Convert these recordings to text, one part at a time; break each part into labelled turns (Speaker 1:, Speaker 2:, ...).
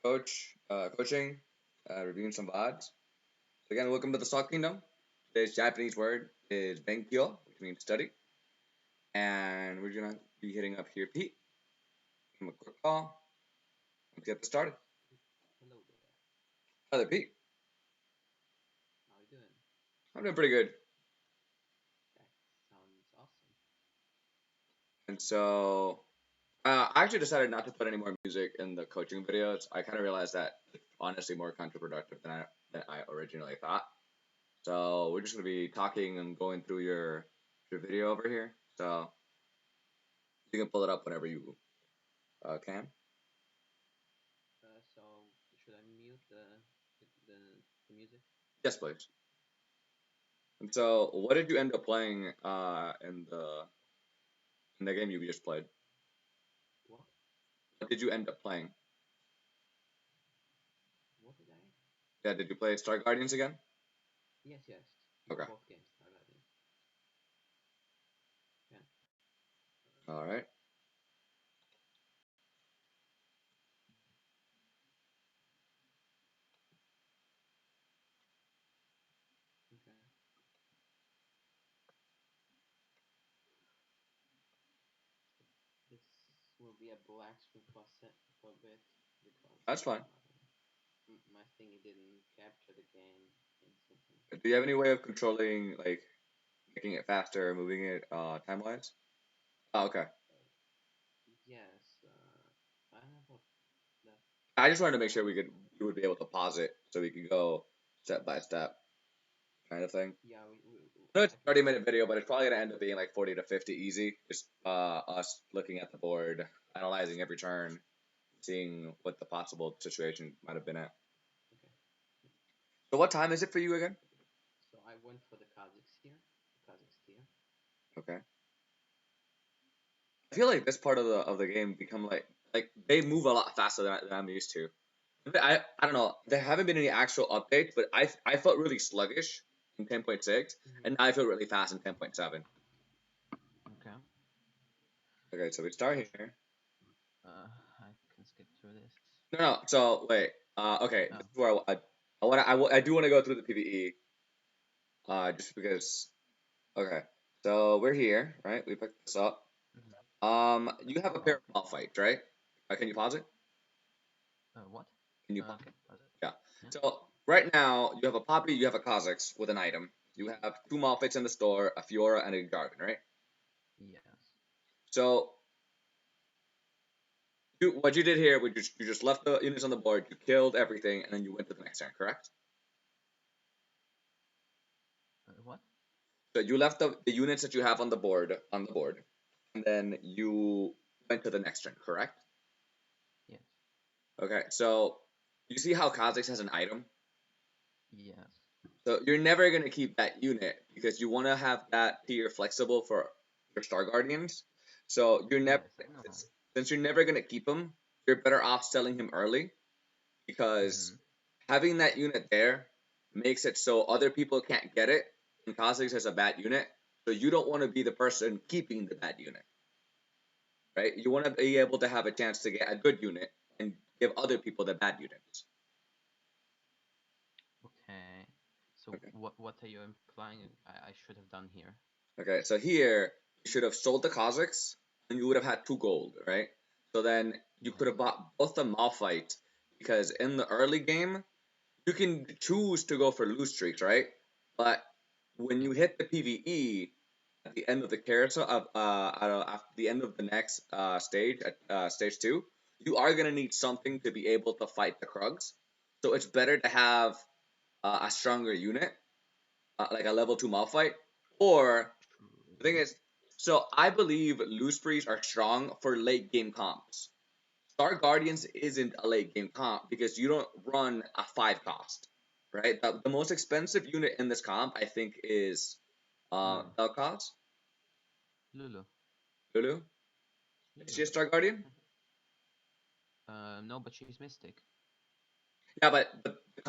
Speaker 1: coaching, reviewing some VODs. So again, welcome to the Stock Kingdom. Today's Japanese word is benkyo, which means study. And we're gonna be hitting up here Pete. Give him a quick call. Let's get this started.
Speaker 2: Hello there.
Speaker 1: Hi there, Pete.
Speaker 2: How are you doing?
Speaker 1: I'm doing pretty good.
Speaker 2: That sounds awesome.
Speaker 1: And so I actually decided not to put any more music in the coaching videos. I kind of realized that it's honestly more counterproductive than I originally thought. So we're just gonna be talking and going through your video over here. So you can pull it up whenever you can.
Speaker 2: So should I mute the music?
Speaker 1: Yes, please. And so, what did you end up playing in the game you just played?
Speaker 2: What?
Speaker 1: What did you end up playing?
Speaker 2: What did I?
Speaker 1: Yeah, did you play Star Guardians again?
Speaker 2: Yes, yes.
Speaker 1: Okay.
Speaker 2: Both games are ready. Yeah.
Speaker 1: All right.
Speaker 2: Okay. This will be a black screen for a bit because
Speaker 1: That's fine.
Speaker 2: my thingy didn't capture the game instantly.
Speaker 1: Do you have any way of controlling, like, making it faster, moving it time-wise? Oh, okay.
Speaker 2: Yes. I have a that.
Speaker 1: I just wanted to make sure you would be able to pause it so we could go step by step kind of thing.
Speaker 2: Yeah.
Speaker 1: I know it's
Speaker 2: I
Speaker 1: a
Speaker 2: can.
Speaker 1: 30-minute video, but it's probably gonna end up being like 40 to 50 easy. Just us looking at the board, analyzing every turn, seeing what the possible situation might have been at.
Speaker 2: Okay.
Speaker 1: So what time is it for you again?
Speaker 2: So I went for the Kazakhs here. Kazakhs here.
Speaker 1: Okay. I feel like this part of the game become like they move a lot faster than I'm used to. I don't know. There haven't been any actual updates, but I felt really sluggish in 10.6, and now I feel really fast in 10.7.
Speaker 2: Okay.
Speaker 1: Okay, so we start here.
Speaker 2: I can skip through this.
Speaker 1: No. So wait. Okay.
Speaker 2: Oh.
Speaker 1: This is where I do want to go through the PVE. Just because. Okay. So we're here, right? We picked this up. You have a pair of
Speaker 2: Okay.
Speaker 1: Malphites, right? Can you pause it?
Speaker 2: What?
Speaker 1: Can you pause?
Speaker 2: Okay. Pause it.
Speaker 1: Yeah.
Speaker 2: Yeah.
Speaker 1: So right now you have a Poppy, you have a Kha'Zix with an item. You have two Malphites in the store, a Fiora, and a Garden, right?
Speaker 2: Yes.
Speaker 1: So what you did here, you just left the units on the board, you killed everything, and then you went to the next turn, correct?
Speaker 2: What?
Speaker 1: So you left the units that you have on the board, and then you went to the next turn, correct?
Speaker 2: Yes.
Speaker 1: Okay, so you see how Kha'Zix has an item?
Speaker 2: Yes.
Speaker 1: So you're never gonna keep that unit because you want to have that tier flexible for your Star Guardians. So you're never
Speaker 2: Yes. I know.
Speaker 1: since you're never gonna keep him, you're better off selling him early because
Speaker 2: Mm-hmm.
Speaker 1: having that unit there makes it so other people can't get it. And Kha'Zix has a bad unit, so you don't want to be the person keeping the bad unit, right? You want to be able to have a chance to get a good unit and give other people the bad units.
Speaker 2: Okay. So
Speaker 1: Okay.
Speaker 2: what are you implying I should have done here?
Speaker 1: Okay, so here you should have sold the Kha'Zix and you would have had 2 gold, right? So then you
Speaker 2: Yes.
Speaker 1: could have bought both the Malphite because in the early game you can choose to go for loose streaks, right? But when
Speaker 2: Yeah.
Speaker 1: you hit the PVE at the end of the carousel at the end of the next stage at stage 2, you are gonna need something to be able to fight the Krugs. So it's better to have a stronger unit, like a level 2 Malphite, or the thing
Speaker 2: True.
Speaker 1: is, so I believe loose breeds are strong for late game comps. Star Guardians isn't a late game comp because you don't run a 5 cost, right? The most expensive unit in this comp, I think, is
Speaker 2: Lulu.
Speaker 1: Vel'Koz.
Speaker 2: Lulu.
Speaker 1: Lulu. Is
Speaker 2: Lulu.
Speaker 1: she a Star Guardian?
Speaker 2: No, but she's Mystic.
Speaker 1: Yeah, but the
Speaker 2: Right.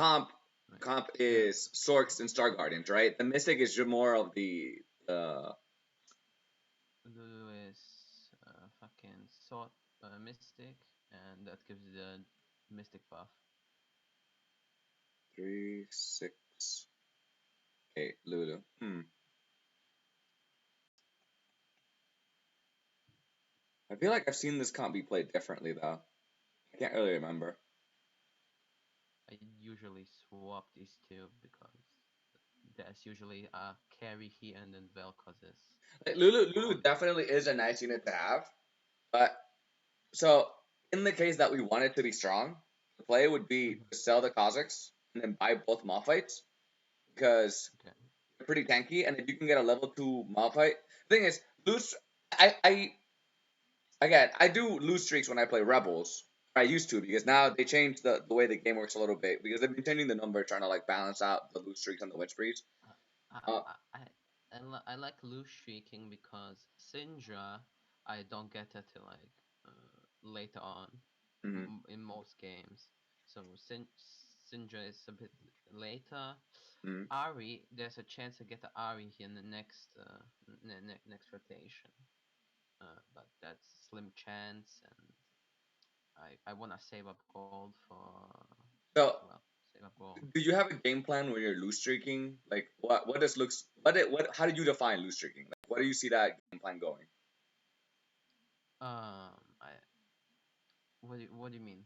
Speaker 1: comp
Speaker 2: Uh,
Speaker 1: is Sorks and Star Guardians, right? The Mystic is more of the
Speaker 2: Lulu is fucking Mystic, and that gives the Mystic buff.
Speaker 1: 3, 6, 8. Lulu. I feel like I've seen this comp be played differently though. I can't really remember.
Speaker 2: I usually swap these two because there's usually a carry here and then Vel'Koz is
Speaker 1: Like, Lulu
Speaker 2: on.
Speaker 1: definitely is a nice unit to have, but so in the case that we want it to be strong, the play would be
Speaker 2: Mhm.
Speaker 1: to sell the Kazakhs and then buy both Malphites because
Speaker 2: Okay.
Speaker 1: they're pretty tanky, and if you can get a level 2 Malphite, the thing is, lose. I again, I do lose streaks when I play Rebels. I used to because now they changed the way the game works a little bit because they've been changing the number trying to like balance out the lose streaks and the win sprees.
Speaker 2: I
Speaker 1: Uh,
Speaker 2: I I, I like loose streaking because Syndra I don't get it till like later on
Speaker 1: mhm,
Speaker 2: in most games. So Syndra is a bit later.
Speaker 1: mhm.
Speaker 2: Ari, there's a chance to get the Ari here in the next next rotation. But that's slim chance, and I wanna save up gold for
Speaker 1: So,
Speaker 2: well save up gold.
Speaker 1: do you have a game plan when you're loose streaking? Like, what does looks what how do you define loose streaking? Like, what do you see that game plan going?
Speaker 2: I what do you mean?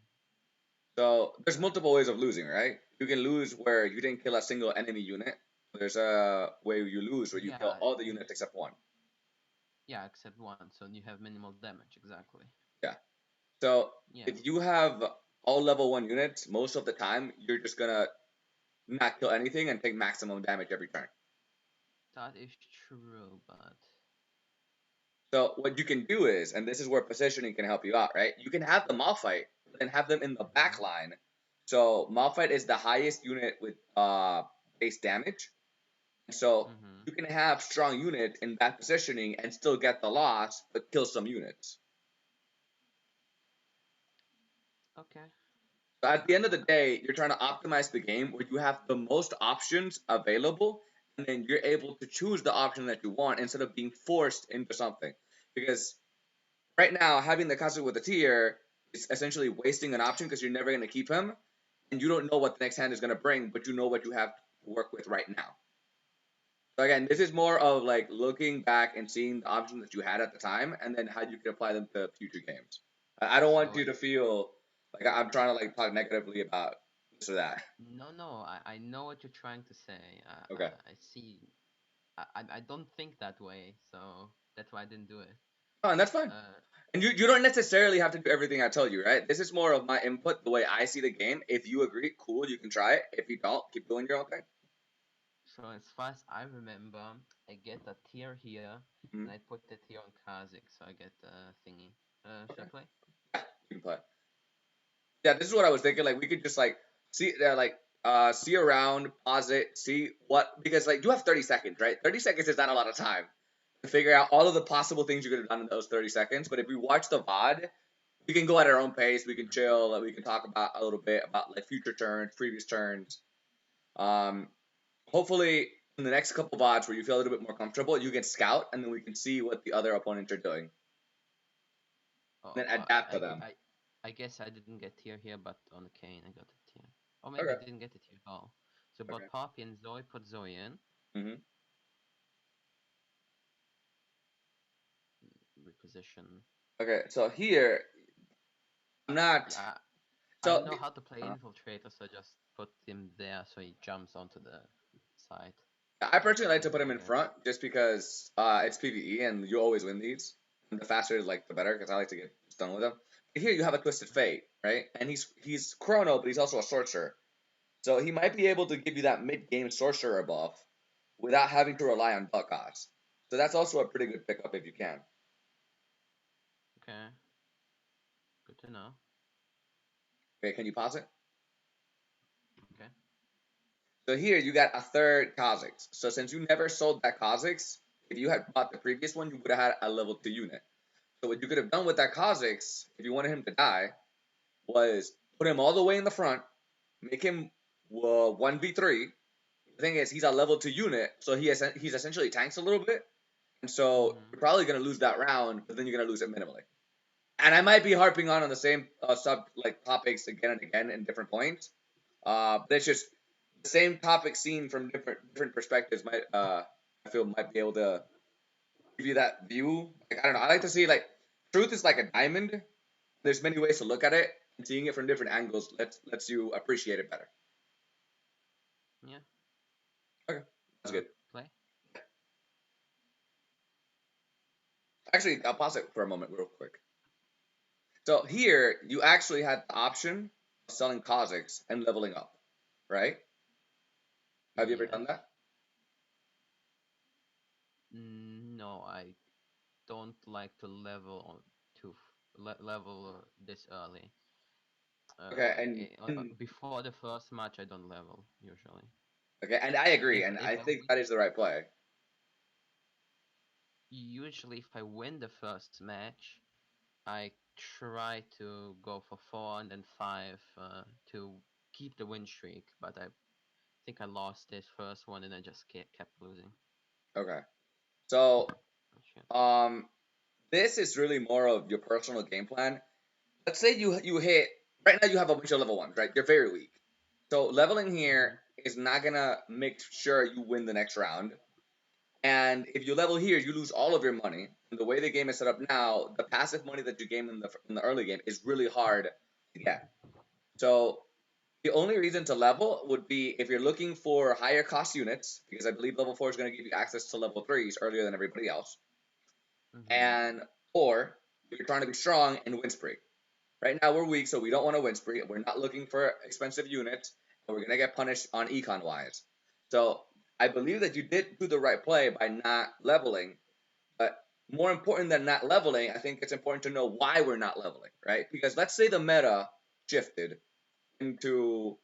Speaker 1: So, there's
Speaker 2: Uh,
Speaker 1: multiple ways of losing, right? You can lose where you didn't kill a single enemy unit. There's a way you lose where you kill
Speaker 2: yeah,
Speaker 1: all the units except one.
Speaker 2: yeah, except one, so you have minimal damage exactly.
Speaker 1: Yeah. So,
Speaker 2: Yeah,
Speaker 1: if you have all level 1 units, most of the time you're just gonna not kill anything and take maximum damage every turn.
Speaker 2: that is true, but
Speaker 1: So what you can do is, and this is where positioning can help you out, right? You can have the Malphite, but then have them in the
Speaker 2: mhm,
Speaker 1: back line. So Malphite is the highest unit with base damage. So
Speaker 2: mhm,
Speaker 1: you can have strong units in that positioning and still get the loss, but kill some units.
Speaker 2: okay.
Speaker 1: So at the end of the
Speaker 2: Uh,
Speaker 1: day, you're trying to optimize the game where you have the most options available, and then you're able to choose the option that you want instead of being forced into something. Because right now, having the Kazu with a tier is essentially wasting an option because you're never going to keep him, and you don't know what the next hand is going to bring, but you know what you have to work with right now. So again, this is more of like looking back and seeing the options that you had at the time, and then how you can apply them to future games. I don't want
Speaker 2: so
Speaker 1: you to feel like I'm trying to like talk negatively about this or that.
Speaker 2: no, I know what you're trying to say.
Speaker 1: Okay.
Speaker 2: I see. I don't think that way, so that's why I didn't do it.
Speaker 1: Oh, and that's fine.
Speaker 2: Uh,
Speaker 1: And you don't necessarily have to do everything I tell you, right? This is more of my input, the way I see the game. If you agree, cool, you can try it. If you don't, keep doing your own thing.
Speaker 2: so as far as I remember, I get a tier here, and
Speaker 1: Mhm.
Speaker 2: I put it here on Kazik, so I get a thingy. Should
Speaker 1: Okay.
Speaker 2: I play?
Speaker 1: Yeah, you can play. Yeah, this is what I was thinking. Like we could just like see see around, pause it, see what because like you have 30 seconds, right? 30 seconds is not a lot of time to figure out all of the possible things you could have done in those 30 seconds. But if we watch the VOD, we can go at our own pace. We can
Speaker 2: Mhm.
Speaker 1: chill. We can talk about a little bit about like future turns, previous turns. Um, hopefully in the next couple VODs where you feel a little bit more comfortable, you can scout and then we can see what the other opponents are doing
Speaker 2: Oh,
Speaker 1: and then adapt to
Speaker 2: I,
Speaker 1: them.
Speaker 2: I, I guess I didn't get tier here, but on the Kane I got a tier. Or maybe I
Speaker 1: Okay.
Speaker 2: didn't get it here at all. So
Speaker 1: Okay.
Speaker 2: bought Poppy and Zoe, put Zoe in.
Speaker 1: hmm
Speaker 2: Reposition.
Speaker 1: Okay. So here I'm not.
Speaker 2: Yeah, I
Speaker 1: So
Speaker 2: know how to play
Speaker 1: uh,
Speaker 2: Infiltrator, so I just put him there so he jumps onto the side.
Speaker 1: I personally like to put him
Speaker 2: I
Speaker 1: in
Speaker 2: guess.
Speaker 1: front just because it's PVE and you always win these. And the faster, like the better, because I like to get done with him. But here you have a Twisted Fate, right? And he's Chrono, but he's also a sorcerer, so he might be able to give you that mid game sorcerer buff without having to rely on butt cost. So that's also a pretty good pickup if you can.
Speaker 2: Okay, good to know.
Speaker 1: Okay, can you pause it?
Speaker 2: Okay.
Speaker 1: So here you got a third Kha'Zix. So since you never sold that Kha'Zix, if you had bought the previous one, you would have had a level 2 unit. So what you could have done with that Kha'Zix, if you wanted him to die, was put him all the way in the front, make him 1v3. The thing is, he's a level 2 unit, so he's essentially tanks a little bit. And so
Speaker 2: Mhm.
Speaker 1: you're probably going to lose that round, but then you're going to lose it minimally. and I might be harping on the same sub like topics again and again in different points. But it's just the same topic seen from different perspectives. Might I feel might be able to give you that view. Like I don't know. I like to see like truth is like a diamond. There's many ways to look at it, and seeing it from different angles lets you appreciate it better.
Speaker 2: Yeah.
Speaker 1: Okay, that's good.
Speaker 2: Play.
Speaker 1: Actually, I'll pause it for a moment, real quick. So here, you actually had the option of selling Kazakhs and leveling up, right? Have you ever done
Speaker 2: Yes.
Speaker 1: that?
Speaker 2: No, I don't like to level on level this early.
Speaker 1: Okay, and
Speaker 2: Before the first match, I don't level usually.
Speaker 1: okay, and I agree,
Speaker 2: If
Speaker 1: and
Speaker 2: if
Speaker 1: I
Speaker 2: I
Speaker 1: think
Speaker 2: win,
Speaker 1: that is the right play.
Speaker 2: usually if I win the first match, I try to go for 4 and then 5 to keep the win streak. But I think I lost this first one and I just kept losing.
Speaker 1: Okay, so
Speaker 2: Oh, shit.
Speaker 1: um, this is really more of your personal game plan. Let's say you hit right now. You have a bunch of level ones, right? You're very weak. So leveling here
Speaker 2: Mhm.
Speaker 1: is not gonna make sure you win the next round. And if you level here, you lose all of your money. And the way the game is set up now, the passive money that you gain in the early game is really hard to get. So the only reason to level would be if you're looking for higher cost units, because I believe level 4 is going to give you access to level 3s earlier than everybody else,
Speaker 2: Mhm.
Speaker 1: and or if you're trying to be strong and win spree. Right now we're weak, so we don't want to win spree. We're not looking for expensive units, and we're gonna get punished on econ wise. So I believe that you did do the right play by not leveling, but more important than not leveling, I think it's important to know why we're not leveling, right? Because let's say the meta shifted into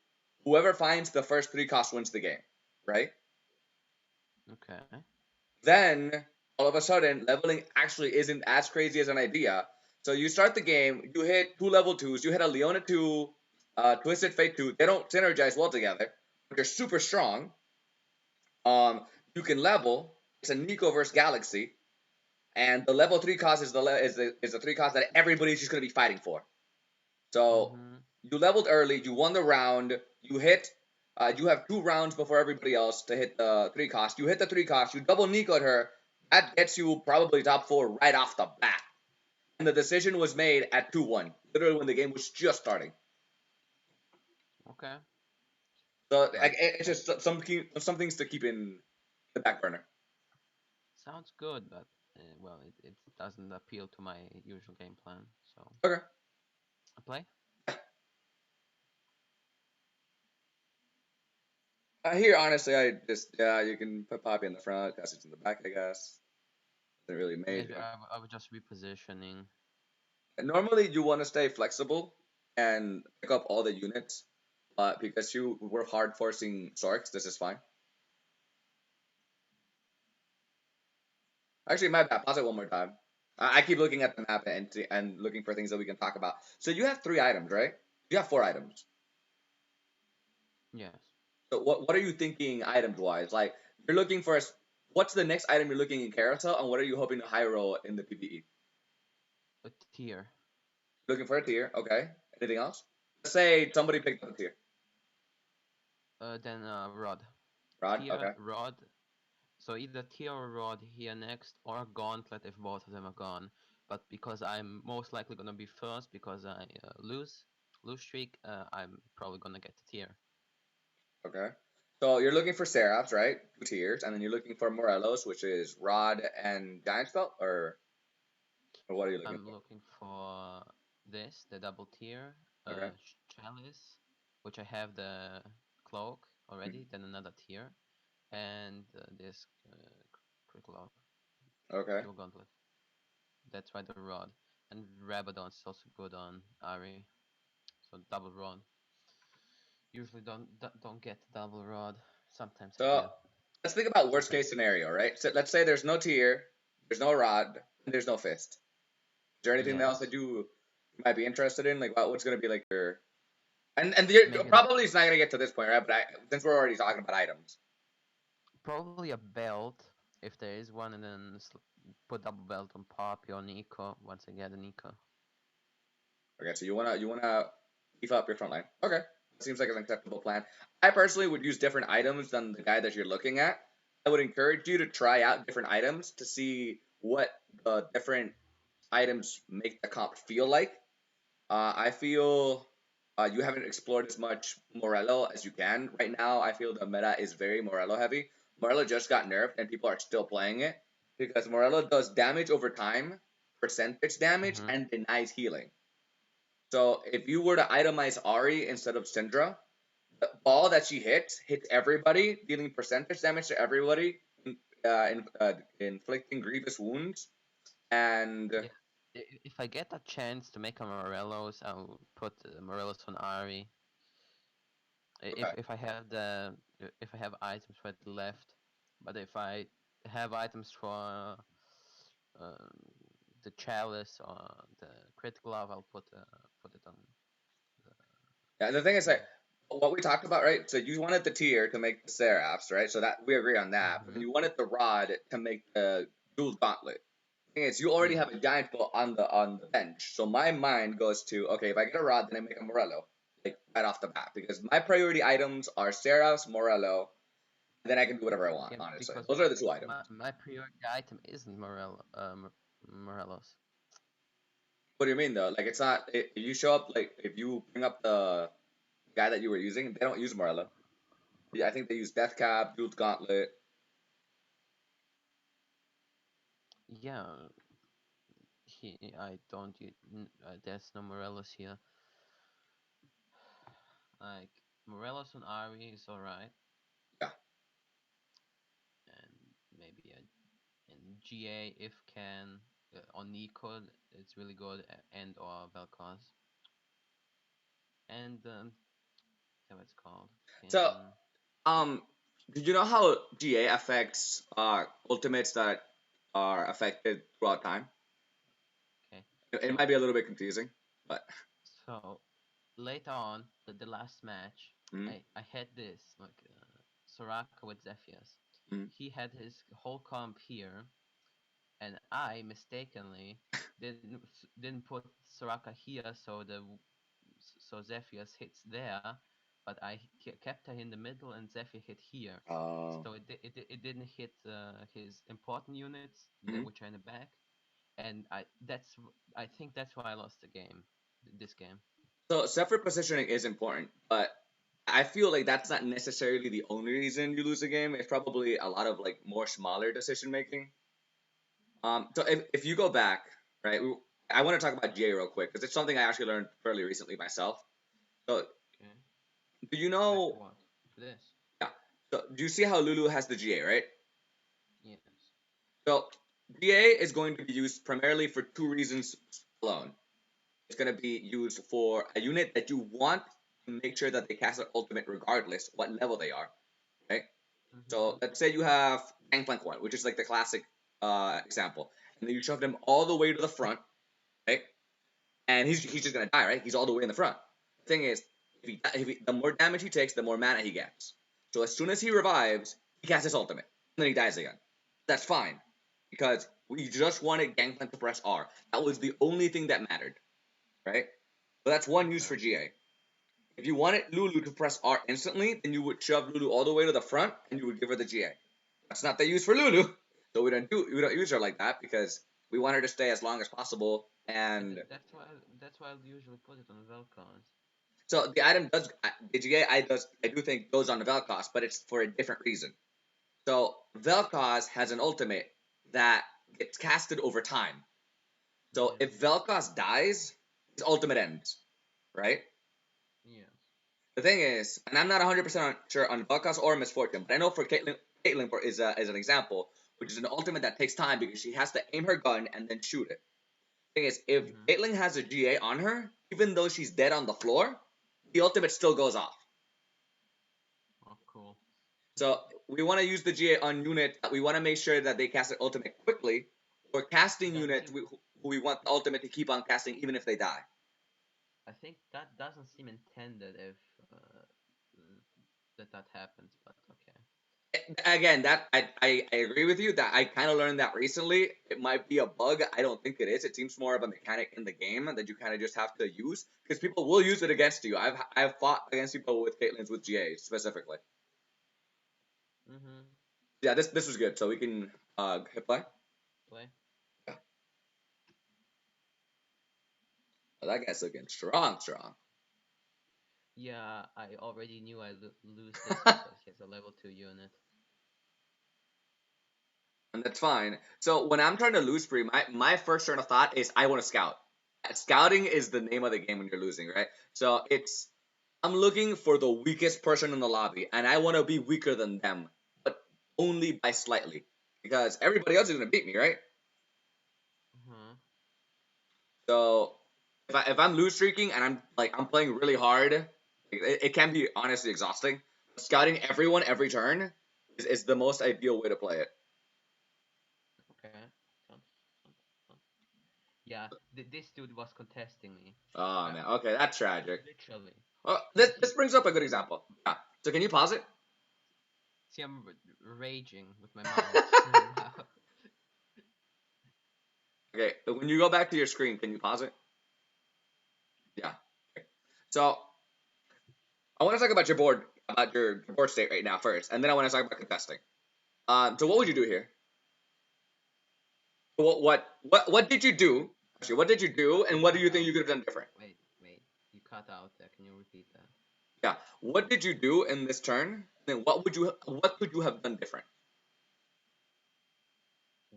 Speaker 1: whoever finds the first 3 cost wins the game, right?
Speaker 2: Okay.
Speaker 1: Then all of a sudden, leveling actually isn't as crazy as an idea. So you start the game, you hit 2 level 2s, you hit a Leona 2, Twisted Fate 2. They don't synergize well together, but they're super strong. Um, you can level. It's a Nico versus Galaxy, and the level 3 cost is the 3 cost that everybody's just going to be fighting for. So
Speaker 2: Mhm.
Speaker 1: you leveled early, you won the round, you hit. You have 2 rounds before everybody else to hit the 3 cost. You hit the 3 cost, you double Nico'd her. That gets you probably top 4 right off the bat. And the decision was made at 2-1, literally when the game was just starting.
Speaker 2: Okay.
Speaker 1: So
Speaker 2: But
Speaker 1: it's just some things to keep in the back burner.
Speaker 2: sounds good, but well, it doesn't appeal to my usual game plan. So
Speaker 1: Okay.
Speaker 2: I play.
Speaker 1: Here, honestly, I just you can put Poppy in the front, Cassie's in the back, I guess. Nothing really
Speaker 2: Yeah,
Speaker 1: major.
Speaker 2: I was just repositioning.
Speaker 1: Normally, you want to stay flexible and pick up all the units, but because you were hard forcing Sorks, this is fine. Actually, my bad. Pause it one more time. I keep looking at the map and looking for things that we can talk about. So you have 3 items, right? You have 4 items.
Speaker 2: Yes.
Speaker 1: So what are you thinking items wise? Like you're looking for what's the next item you're looking in carousel, and what are you hoping to high roll in the PvE?
Speaker 2: A tier.
Speaker 1: Looking for a tier, okay. Anything else? Let's say somebody picked up a tier.
Speaker 2: Then rod.
Speaker 1: Rod,
Speaker 2: Tier
Speaker 1: okay.
Speaker 2: rod. So either tier or rod here next, or gauntlet if both of them are gone. But because I'm most likely gonna be first because I lose streak, I'm probably gonna get the tier.
Speaker 1: Okay. So you're looking for Seraphs, right? 2 tiers, and then you're looking for Morelos, which is Rod and Giant Spell, or what are you looking
Speaker 2: I'm
Speaker 1: for?
Speaker 2: looking for this, the double tier,
Speaker 1: Okay.
Speaker 2: chalice, which I have the cloak
Speaker 1: Mhm.
Speaker 2: already. Then another tier, and this quick love,
Speaker 1: Okay.
Speaker 2: pure gauntlet. That's why the rod. And Rabadon is also good on Ari. So double rod. Usually don't get double rod. Sometimes I
Speaker 1: So
Speaker 2: do.
Speaker 1: let's think about worst
Speaker 2: Depends.
Speaker 1: case scenario, right? So let's say there's no tier, there's no Rod, and there's no Fist. Is there anything else that
Speaker 2: Yes.
Speaker 1: you might be interested in? Like, what's going to be like your and you're,
Speaker 2: Maybe
Speaker 1: probably it's not going to get to this point, right? But since we're already talking about items,
Speaker 2: probably a belt if there is one, and then put double belt on Poppy or Nico once I get a Nico.
Speaker 1: Okay, so you wanna beef up your front line. Okay, seems like an acceptable plan. I personally would use different items than the guy that you're looking at. I would encourage you to try out different items to see what the different items make the comp feel like. I feel you haven't explored as much Morello as you can. Right now, I feel the meta is very Morello heavy. Morello just got nerfed, and people are still playing it because Morello does damage over time, percentage damage,
Speaker 2: Mm-hmm.
Speaker 1: and denies healing. So if you were to itemize Ari instead of Syndra, the ball that she hits everybody, dealing percentage damage to everybody, inflicting grievous wounds, and
Speaker 2: Yeah. If I get a chance to make a Morello's, I'll put Morello's on Ari.
Speaker 1: okay.
Speaker 2: If I have if I have items for the left, but if I have items for um, the chalice or the critical love, I'll put it on the
Speaker 1: Yeah, the thing is like
Speaker 2: yeah.
Speaker 1: what we talked about, right? So you wanted the tier to make the seraphs, right? So that we agree on that. But then
Speaker 2: Mm-hmm.
Speaker 1: you wanted the rod to make the dual gauntlet. The thing is, you already have
Speaker 2: Yes.
Speaker 1: a giant ball on the bench. So my mind goes to okay, if I get a rod, then I make a Morello, like right off the bat, because my priority items are seraphs, Morello, and then I can do whatever I want.
Speaker 2: Yeah,
Speaker 1: Honestly,
Speaker 2: because
Speaker 1: those are the two items.
Speaker 2: my priority item isn't Morello's.
Speaker 1: What do you mean though? Like it's not. If you show up, like if you bring up the guy that you were using, they don't use Morello. Yeah, I think they use Death Cap, Dual Gauntlet.
Speaker 2: Yeah, I don't. There's no Morello's here. Like Morello's on Ari is alright,
Speaker 1: Yeah.
Speaker 2: and maybe in GA if can on Nico it's really good and or Vel'Koz and that's what it's called.
Speaker 1: So
Speaker 2: Can
Speaker 1: Um, did you know how GA affects ultimates that are affected throughout time?
Speaker 2: okay.
Speaker 1: It
Speaker 2: So
Speaker 1: might be a little bit confusing, but
Speaker 2: so later on the last match
Speaker 1: mm,
Speaker 2: I had this like Soraka with Zephyrs.
Speaker 1: mm,
Speaker 2: He had his whole comp here, and I mistakenly didn't put Soraka here, so Zephyrs hits there, but I kept her in the middle, and Zephyr hit here.
Speaker 1: uh,
Speaker 2: So it didn't hit his important units,
Speaker 1: mhm.
Speaker 2: which are in the back, and I think that's why I lost the game, this game.
Speaker 1: So separate positioning is important, but I feel like that's not necessarily the only reason you lose a game. It's probably a lot of like more smaller decision making. So if you go back, right, I want to talk about GA real quick because it's something I actually learned fairly recently myself. So
Speaker 2: Okay.
Speaker 1: do you
Speaker 2: Back to
Speaker 1: know?
Speaker 2: what? To this.
Speaker 1: Yeah. So do you see how Lulu has the GA, right?
Speaker 2: Yes.
Speaker 1: So GA is going to be used primarily for two reasons alone. It's going to be used for a unit that you want to make sure that they cast their ultimate regardless what level they are, right? So
Speaker 2: Mhm.
Speaker 1: let's say you have Gangplank 1, which is like the classic example, and then you shove him all the way to the front, right? And he's just going to die, right? He's all the way in the front. The thing is, the more damage he takes, the more mana he gets. So as soon as he revives, he casts his ultimate, and then he dies again. That's fine, because we just wanted Gangplank to press R. That was the only thing that mattered, right? But that's one use
Speaker 2: Okay.
Speaker 1: for GA. If you wanted Lulu to press R instantly, then you would shove Lulu all the way to the front, and you would give her the GA. That's not the use for Lulu, so we don't use her like that because we want her to stay as long as possible. And
Speaker 2: That's why I usually put it on Vel'Koz.
Speaker 1: so the item does the GA I do think goes on the Vel'Koz, but it's for a different reason. So Vel'Koz has an ultimate that gets casted over time. So
Speaker 2: Yes.
Speaker 1: if Vel'Koz dies, his ultimate ends, right?
Speaker 2: Yes.
Speaker 1: The thing is, and I'm not 100% sure on Vel'Koz or Misfortune, but I know for Caitlyn is an example, which is an ultimate that takes time because she has to aim her gun and then shoot it. The thing is, if
Speaker 2: Mhm.
Speaker 1: Caitlyn has a GA on her, even though she's dead on the floor, the ultimate still goes off.
Speaker 2: Oh, cool.
Speaker 1: So we want to use the GA on units that we want to make sure that they cast their ultimate quickly, or casting
Speaker 2: Yeah, I
Speaker 1: units
Speaker 2: think
Speaker 1: who we want the ultimate to keep on casting even if they die.
Speaker 2: I think that doesn't seem intended if uh, that happens, but okay.
Speaker 1: Again, that I agree with you that I kind of learned that recently. It might be a bug. I don't think it is. It seems more of a mechanic in the game that you kind of just have to use because people will use it against you. I've fought against people with Caitlyn's with GA specifically.
Speaker 2: Mm-hmm.
Speaker 1: Yeah, this was good. So we can hit play.
Speaker 2: Play.
Speaker 1: Yeah, well, that guy's looking strong, strong.
Speaker 2: Yeah, I already knew I lose this because he has a level 2 unit.
Speaker 1: And that's fine. So when I'm trying to lose free, my first turn of thought is I want to scout. Scouting is the name of the game when you're losing, right? So it's I'm looking for the weakest person in the lobby, and I want to be weaker than them, but only by slightly, because everybody else is gonna beat me, right?
Speaker 2: Mm-hmm.
Speaker 1: So if I'm lose streaking and I'm playing really hard, it can be honestly exhausting. Scouting everyone every turn is the most ideal way to play it.
Speaker 2: Okay. Dun, dun, dun. Yeah, this dude was contesting me.
Speaker 1: Oh
Speaker 2: I,
Speaker 1: man, okay, that's tragic.
Speaker 2: literally.
Speaker 1: Well,
Speaker 2: He,
Speaker 1: this
Speaker 2: he,
Speaker 1: brings up a good example. Yeah. So can you pause it?
Speaker 2: See, I'm raging with my mouse right now.
Speaker 1: Okay. When you go back to your screen, can you pause it? Yeah. Okay. So I want to talk about your board state right now first, and then I want to talk about contesting. So what would you do here? What did you do? Actually, what did you do, and what do you think you could have done different?
Speaker 2: Wait. You cut out there. Can you repeat that?
Speaker 1: Yeah. What did you do in this turn? And then what could you have done different?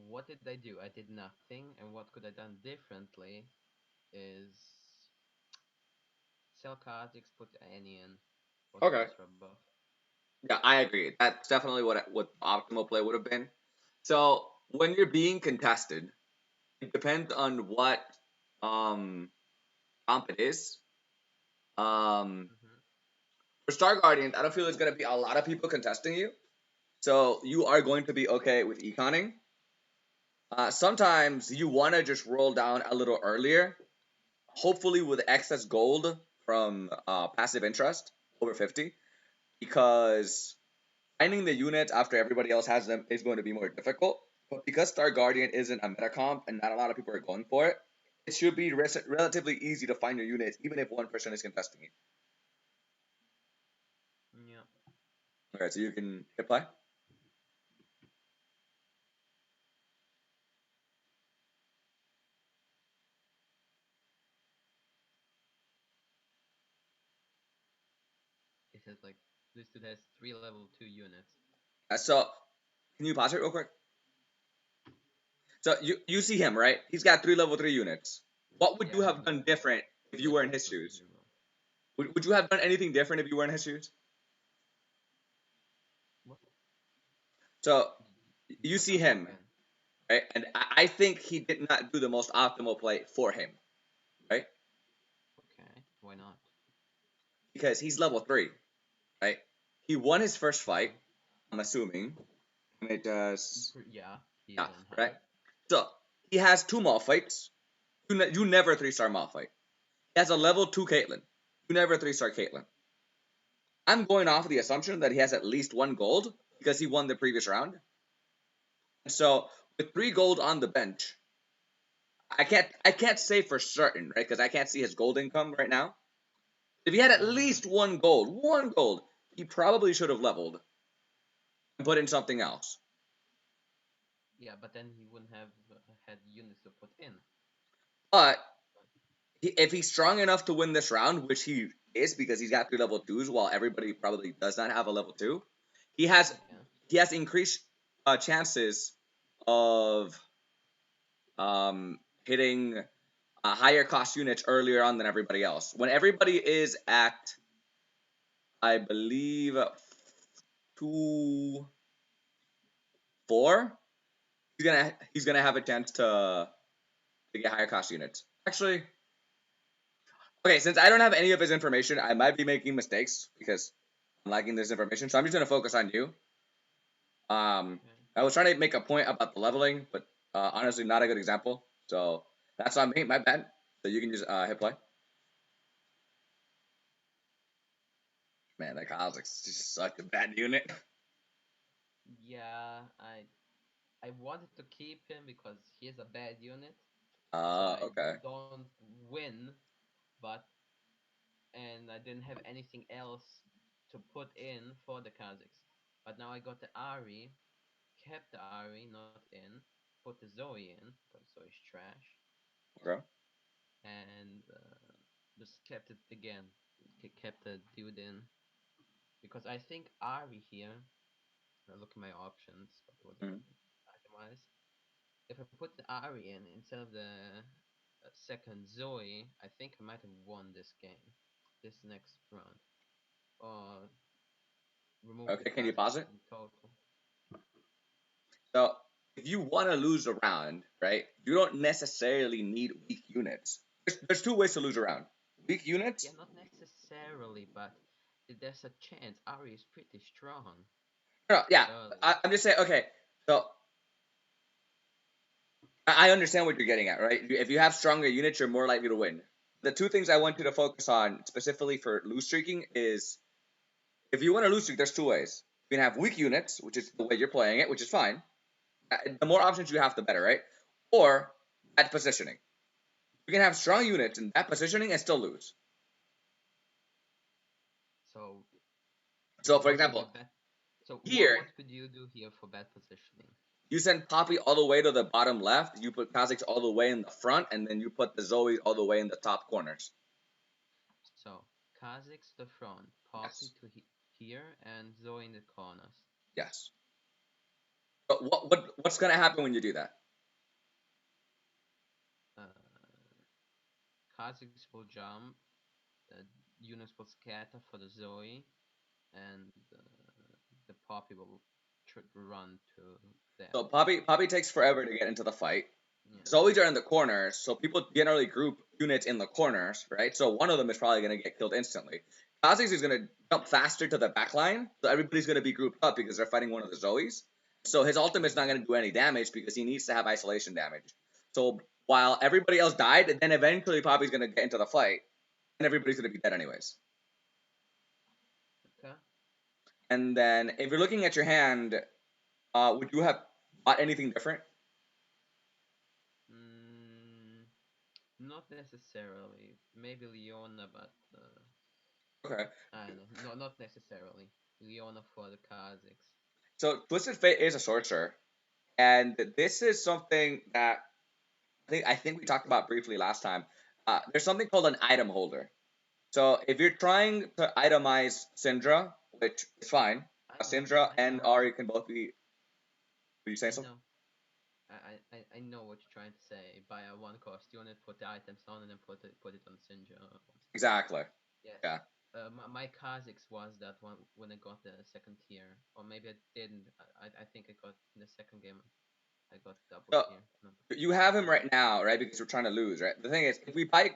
Speaker 2: What did I do? I did nothing. And what could I done differently is sell Kha'Zix, put Annie in for the
Speaker 1: Okay.
Speaker 2: Ezra buff.
Speaker 1: Yeah, I agree. That's definitely what optimal play would have been. So when you're being contested, it depends on what um comp it is. Um,
Speaker 2: Mm-hmm.
Speaker 1: for Star Guardians, I don't feel there's gonna be a lot of people contesting you, so you are going to be okay with econing. Sometimes you want to just roll down a little earlier, hopefully with excess gold from passive interest over 50, because finding the units after everybody else has them is going to be more difficult. But because Star Guardian isn't a meta comp and not a lot of people are going for it, it should be relatively easy to find your units, even if one person is contesting you.
Speaker 2: Yeah.
Speaker 1: All right, so you can hit play.
Speaker 2: It says like this dude has 3 level 2 units.
Speaker 1: So can you pause it real quick? So you see him, right? He's got 3 level 3 units. What would
Speaker 2: Yeah,
Speaker 1: you
Speaker 2: I have
Speaker 1: have done different if you were in his
Speaker 2: level
Speaker 1: shoes?
Speaker 2: 0.
Speaker 1: Would you have done anything different if you were in his shoes?
Speaker 2: What?
Speaker 1: So
Speaker 2: You
Speaker 1: you
Speaker 2: cut
Speaker 1: see
Speaker 2: out
Speaker 1: him,
Speaker 2: again.
Speaker 1: right? And I think he did not do the most optimal play for him, right?
Speaker 2: Okay, why not?
Speaker 1: Because he's level 3, right? He won his first fight,
Speaker 2: Uh-huh.
Speaker 1: I'm assuming. And it does,
Speaker 2: Yeah, he is
Speaker 1: yeah,
Speaker 2: on
Speaker 1: right?
Speaker 2: high.
Speaker 1: So he has 2 Malphites. You never 3-star Malphite. He has a level 2 Caitlyn. You never 3-star Caitlyn. I'm going off of the assumption that he has at least 1 gold because he won the previous round. So with 3 gold on the bench, I can't say for certain, right? Because I can't see his gold income right now. If he had at
Speaker 2: Uh-huh.
Speaker 1: least 1 gold, he probably should have leveled and put in something else.
Speaker 2: Yeah, but then he wouldn't have had units to put in.
Speaker 1: But if he's strong enough to win this round, which he is because he's got 3 level 2s, while everybody probably does not have a level 2, he has
Speaker 2: Yeah.
Speaker 1: he has increased chances of hitting higher cost units earlier on than everybody else. When everybody is at, I believe, 2-4, he's gonna have a chance to get higher cost units. Actually, okay, since I don't have any of his information, I might be making mistakes because I'm lacking this information. So I'm just gonna focus on you.
Speaker 2: Okay.
Speaker 1: I was trying to make a point about the leveling, but honestly, not a good example. So that's on me, my bad. So you can just hit play. Man, that Kha'Zix is just such a bad unit.
Speaker 2: yeah, I wanted to keep him because he's a bad unit, so I
Speaker 1: Okay.
Speaker 2: don't win, but and I didn't have anything else to put in for the Kazakhs. But now I got the Ari, kept the Ari not in, put the Zoe in because Zoe's trash,
Speaker 1: Okay.
Speaker 2: and just kept it again, kept the dude in because I think Ari here. I look at my options, what I got
Speaker 1: Mm.
Speaker 2: itemized. If I put the Ari in instead of the second Zoe, I think I might have won this game, this next round, or remove the
Speaker 1: Okay. Can you pause
Speaker 2: Kazakhs
Speaker 1: it?
Speaker 2: in total.
Speaker 1: So if you want to lose a round, right, you don't necessarily need weak units. There's two ways to lose a round. Weak
Speaker 2: Yeah,
Speaker 1: units.
Speaker 2: not necessarily, but there's a chance. Ari is pretty strong
Speaker 1: No, yeah.
Speaker 2: early.
Speaker 1: I'm just saying. Okay. So I understand what you're getting at, right? If you have stronger units, you're more likely to win. The two things I want you to focus on specifically for lose streaking is if you want to lose streak, there's two ways. You can have weak units, which is the way you're playing it, which is fine. The more
Speaker 2: Mm-hmm.
Speaker 1: options you have, the better, right? Or bad positioning. You can have strong units in bad positioning and still lose.
Speaker 2: So
Speaker 1: So, for
Speaker 2: what would be
Speaker 1: example,
Speaker 2: bad? So what
Speaker 1: here
Speaker 2: could you do here for bad positioning?
Speaker 1: you send Poppy all the way to the bottom left, you put Kha'Zix all the way in the front, and then you put the Zoe all the way in the top corners.
Speaker 2: So Kazakhs the front, Poppy
Speaker 1: Yes.
Speaker 2: to here, and Zoe in the corners.
Speaker 1: Yes. But what's gonna happen when you do that?
Speaker 2: Uh, Kazakhs will jump. The Yunus will scatter for the Zoe, and the Poppy will run to
Speaker 1: So
Speaker 2: them.
Speaker 1: Poppy takes forever to get into the fight.
Speaker 2: Yeah.
Speaker 1: Zoes are in the corners, so people generally group units in the corners, right? So one of them is probably going to get killed instantly. Kha'Zix is going to jump faster to the back line, so everybody's going to be grouped up because they're fighting one of the Zoes. So his ultimate's not
Speaker 2: Mm-hmm.
Speaker 1: going to do any damage because he needs to have isolation damage. So while everybody else died, then eventually Poppy's going to get into the fight, and everybody's going to be dead anyways.
Speaker 2: Okay.
Speaker 1: And then if you're looking at your hand, would you have bought anything different?
Speaker 2: Mm, not necessarily. Maybe Leona, but
Speaker 1: Okay.
Speaker 2: I don't know. No, not necessarily. Leona for the Kazakhs.
Speaker 1: So Twisted Fate is a sorcerer, and this is something that I think we talked about briefly last time. There's something called an item holder. So if you're trying to itemize Syndra, which is fine, Syndra
Speaker 2: I
Speaker 1: and
Speaker 2: know,
Speaker 1: Ari can both be. Were you saying
Speaker 2: I
Speaker 1: something?
Speaker 2: know. I know what you're trying to say. Buy a one cost unit, put the items on, and then put it on Sinja.
Speaker 1: Exactly.
Speaker 2: Yes.
Speaker 1: Yeah.
Speaker 2: My Kazakhs was that one when I got the second tier, or maybe I didn't. I think I got in the second game. I got double
Speaker 1: So
Speaker 2: tier. No,
Speaker 1: you have him right now, right? Because we're trying to lose, right? The thing is, if we buy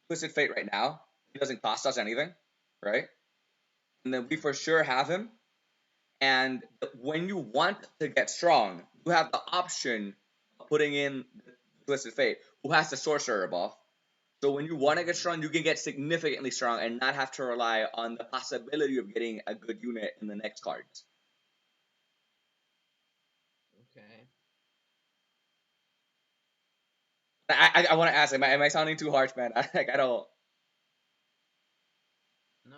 Speaker 1: Twisted Fate right now, he doesn't cost us anything, right? And then we
Speaker 2: yeah.
Speaker 1: for sure have him. And when you want to get strong, you have the option of putting in Twisted Fate, who has the sorcerer buff. So when you want to get
Speaker 2: Mm-hmm.
Speaker 1: strong, you can get significantly strong and not have to rely on the possibility of getting a good unit in the next cards.
Speaker 2: Okay.
Speaker 1: I want to ask, am I sounding too harsh, man? I don't.
Speaker 2: No,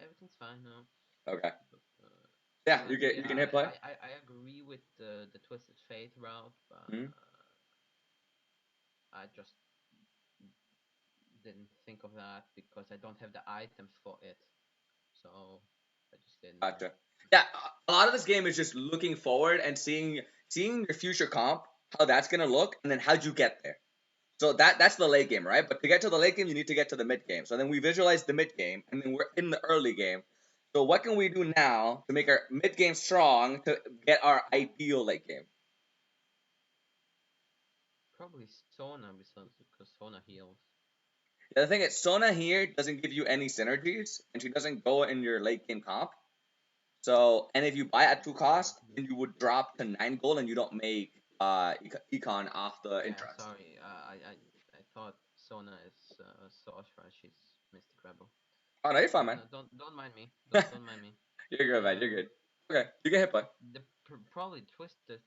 Speaker 2: everything's fine now.
Speaker 1: Okay.
Speaker 2: But,
Speaker 1: Yeah,
Speaker 2: but
Speaker 1: you
Speaker 2: yeah,
Speaker 1: can hit play.
Speaker 2: I agree with the Twisted Fate route, but
Speaker 1: Mm-hmm.
Speaker 2: I just didn't think of that because I don't have the items for it. So I just didn't.
Speaker 1: Gotcha. Yeah, a lot of this game is just looking forward and seeing your future comp, how that's gonna look, and then how'd you get there. So that's the late game, right? But to get to the late game, you need to get to the mid game. So then we visualize the mid game, and then we're in the early game. So what can we do now to make our mid game strong to get our ideal late game?
Speaker 2: Probably Sona because Sona heals.
Speaker 1: The thing is, Sona here doesn't give you any synergies, and she doesn't go in your late game comp. So, and if you buy at two
Speaker 2: Yeah.
Speaker 1: cost, then you would drop to 9 gold, and you don't make econ off the
Speaker 2: Yeah.
Speaker 1: interest.
Speaker 2: Sorry. I thought Sona is sorcerer. She's Mystic Rebel.
Speaker 1: Oh no, you're fine,
Speaker 2: No,
Speaker 1: man.
Speaker 2: no, don't mind me. Don't mind me.
Speaker 1: You're good, man. You're
Speaker 2: Um,
Speaker 1: good. Okay, you can hit play.
Speaker 2: the Probably Twisted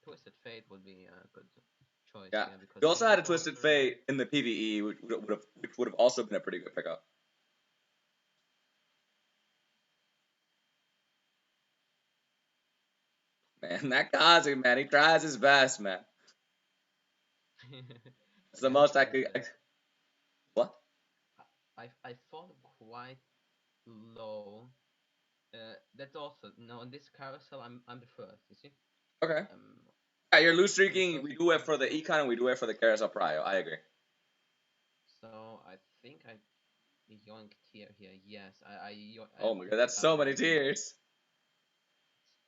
Speaker 2: Fate would be a good choice
Speaker 1: Yeah.
Speaker 2: here because
Speaker 1: We
Speaker 2: it
Speaker 1: also had
Speaker 2: would
Speaker 1: a Twisted
Speaker 2: offer.
Speaker 1: Fate in the PvE, which would have also been a pretty good pickup. Man, that Kazi, man, he tries his best, man. It's the
Speaker 2: Yeah,
Speaker 1: most I
Speaker 2: but
Speaker 1: could. What?
Speaker 2: I fall quite low. That's also no on this carousel. I'm the first. You see,
Speaker 1: Okay.
Speaker 2: um,
Speaker 1: Yeah, your loose
Speaker 2: I'm the
Speaker 1: streaking,
Speaker 2: first
Speaker 1: we
Speaker 2: in
Speaker 1: do it for the
Speaker 2: carousel.
Speaker 1: econ and we do it for the carousel prio. I agree.
Speaker 2: So I think I yoinked here. Yes, I
Speaker 1: Oh my god,
Speaker 2: picked
Speaker 1: that's
Speaker 2: it up
Speaker 1: so many
Speaker 2: and
Speaker 1: tiers.
Speaker 2: it's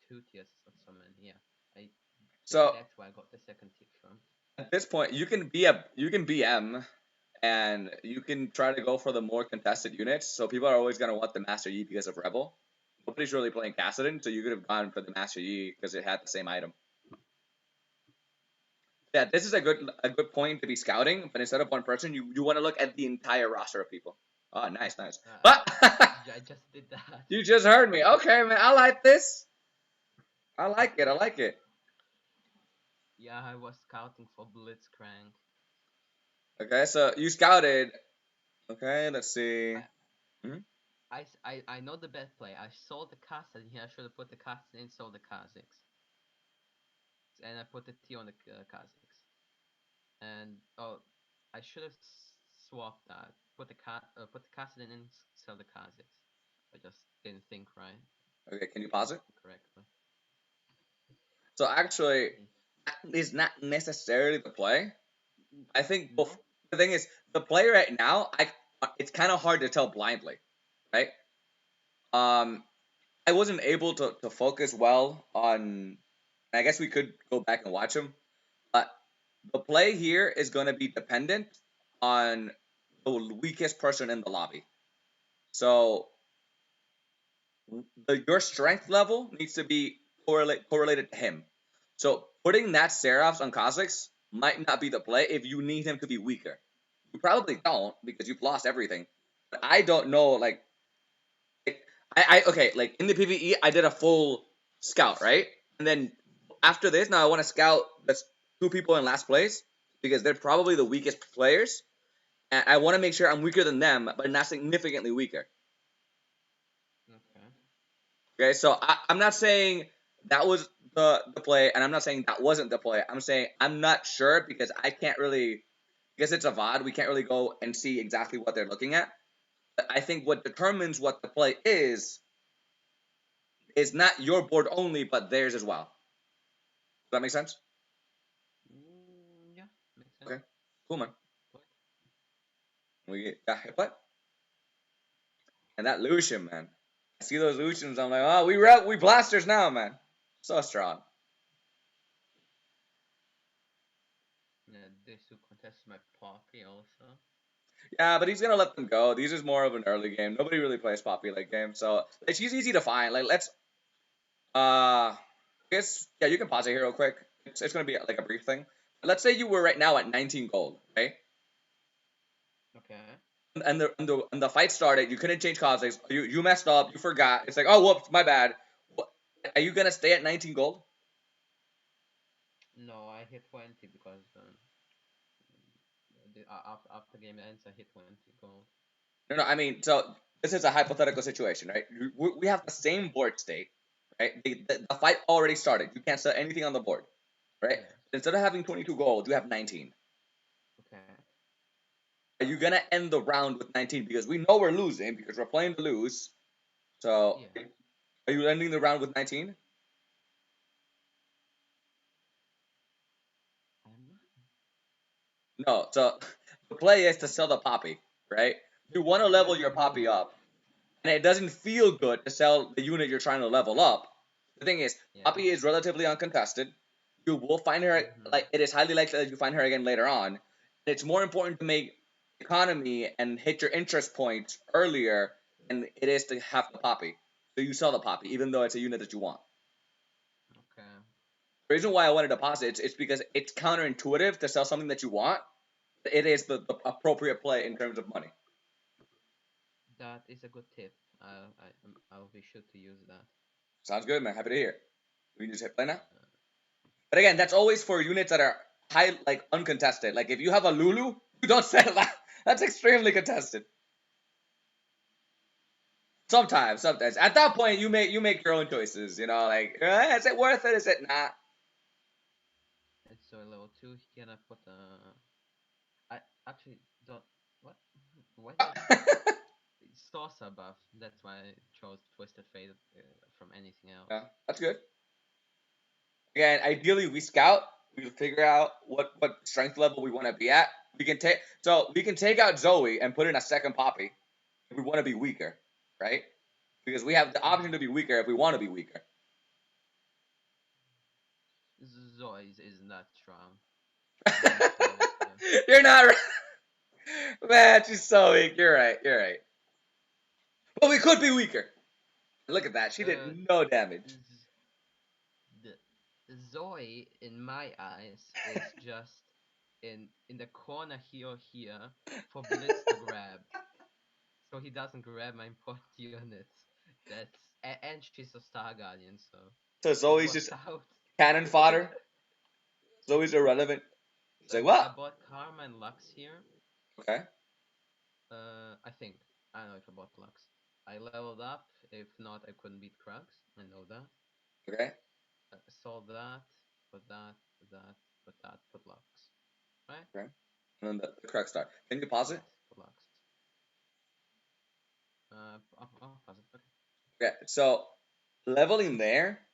Speaker 2: 2 tiers. It's not so many. Yeah, I think
Speaker 1: So
Speaker 2: that's where I got the second tip from.
Speaker 1: at this point, you can BM and you can try to go for the more contested units. So people are always gonna want the Master Yi because of Rebel. Nobody's really playing Kassadin, so you could have gone for the Master Yi because it had the same item. Yeah, this is a good point to be scouting, but instead of one person, you want to look at the entire roster of people. Oh, nice, nice. But
Speaker 2: I just did that.
Speaker 1: you just heard me. Okay, man, I like this. I like it. I like it.
Speaker 2: Yeah, I was scouting for Blitzcrank.
Speaker 1: Okay, so you scouted. Okay, let's see.
Speaker 2: I
Speaker 1: Hmm.
Speaker 2: I know the best play. I sold the Kha'Zix here. I should have put the Kha'Zix in, sold the Kha'Zix, and I put the T on the Kha'Zix. And oh, I should have swapped that. Put the Kha'Zix in, sell the Kha'Zix. I just didn't think right.
Speaker 1: Okay, can you pause it?
Speaker 2: Correctly.
Speaker 1: So actually, that is not necessarily the play. I think
Speaker 2: No.
Speaker 1: the thing is the play right now. It's kind of hard to tell blindly, right? Um, I wasn't able to focus well on. I guess we could go back and watch him, but the play here is going to be dependent on the weakest person in the lobby. So your strength level needs to be correlated to him. So putting that Seraphs on Kha'Zix might not be the play if you need him to be weaker. You probably don't because you've lost everything. But I don't know, okay, like in the PvE, I did a full scout, right? And then after this, now I want to scout the two people in last place because they're probably the weakest players, and I want to make sure I'm weaker than them, but not significantly weaker.
Speaker 2: Okay.
Speaker 1: Okay, so I'm not saying that was the play, and I'm not saying that wasn't the play. I'm saying I'm not sure because I can't really, because it's a VOD, we can't really go and see exactly what they're looking at. But I think what determines what the play is not your board only, but theirs as well. Does that make sense?
Speaker 2: Yeah, makes sense.
Speaker 1: Okay, cool, man.
Speaker 2: What?
Speaker 1: We got hit what? And that Lucian, man. I see those Lucians, I'm like, oh, we blasters now, man. So strong.
Speaker 2: Yeah, this who contests my Poppy also.
Speaker 1: Yeah, but he's gonna let them go. These is more of an early game. Nobody really plays Poppy late game, so she's easy to find. Like let's I guess yeah, you can pause it here real quick. It's gonna be like a brief thing. Let's say you were right now at 19 gold, okay?
Speaker 2: Okay.
Speaker 1: And the fight started. You couldn't change causes. You messed up. You forgot. It's like, oh whoops, my bad. What, are you gonna stay at 19 gold?
Speaker 2: No, I hit 20 because after game ends, I hit 20 gold.
Speaker 1: No, no. I mean, so this is a hypothetical situation, right? We have the same board state, right? The fight already started. You can't set anything on the board, right?
Speaker 2: Yes.
Speaker 1: Instead of having 22 gold, you have 19.
Speaker 2: Okay.
Speaker 1: Are you gonna end the round with 19? Because we know we're losing because we're playing to lose. So
Speaker 2: Yeah.
Speaker 1: are you ending the round with 19?
Speaker 2: I'm not.
Speaker 1: No. So the play is to sell the poppy, right? You want to level your poppy up, and it doesn't feel good to sell the unit you're trying to level up. The thing is,
Speaker 2: Yeah.
Speaker 1: poppy is relatively uncontested. You will find her, like it is highly likely that you find her again later on. It's more important to make economy and hit your interest points earlier than it is to have the poppy. So you sell the poppy, even though it's a unit that you want.
Speaker 2: Okay.
Speaker 1: The reason why I wanted to pause it is because it's counterintuitive to sell something that you want. It is the appropriate play in terms of money.
Speaker 2: That is a good tip. I'll be sure to use that.
Speaker 1: Sounds good, man. Happy to hear. We can just hit play now. But again, that's always for units that are high, like uncontested. Like if you have a Lulu, you don't sell that. That's extremely contested. Sometimes. At that point, you make your own choices. Like is it worth it? Is it not?
Speaker 2: It's so level 2 here, and I put I actually don't. What? Why did Saucer buff? That's why I chose Twisted Fate from anything else.
Speaker 1: Yeah, that's good. Again, ideally we scout. We figure out what strength level we want to be at. We can take out Zoe and put in a second Poppy if we want to be weaker, right? Because we have the option to be weaker if we want to be weaker.
Speaker 2: Zoe is not strong.
Speaker 1: You're not right. Man, she's so weak. You're right. But we could be weaker. Look at that. She did no damage.
Speaker 2: The Zoe, in my eyes, is just in the corner here for Blitz to grab, so he doesn't grab my important units. And she's a Star Guardian, so
Speaker 1: So
Speaker 2: it
Speaker 1: Zoe's
Speaker 2: works
Speaker 1: just
Speaker 2: out.
Speaker 1: cannon fodder. Zoe's irrelevant. It's like,
Speaker 2: I
Speaker 1: what?
Speaker 2: bought Karma and Lux here.
Speaker 1: Okay.
Speaker 2: I think. I don't know if I bought Lux. I leveled up. If not, I couldn't beat Krugs. I know that.
Speaker 1: Okay.
Speaker 2: Sold that. Put that. Put that. Put that. Put Lux. Right?
Speaker 1: Okay. And then the correct start. Can you pause it?
Speaker 2: Yes. Put Lux. I'll pause it. Okay.
Speaker 1: Okay. So leveling there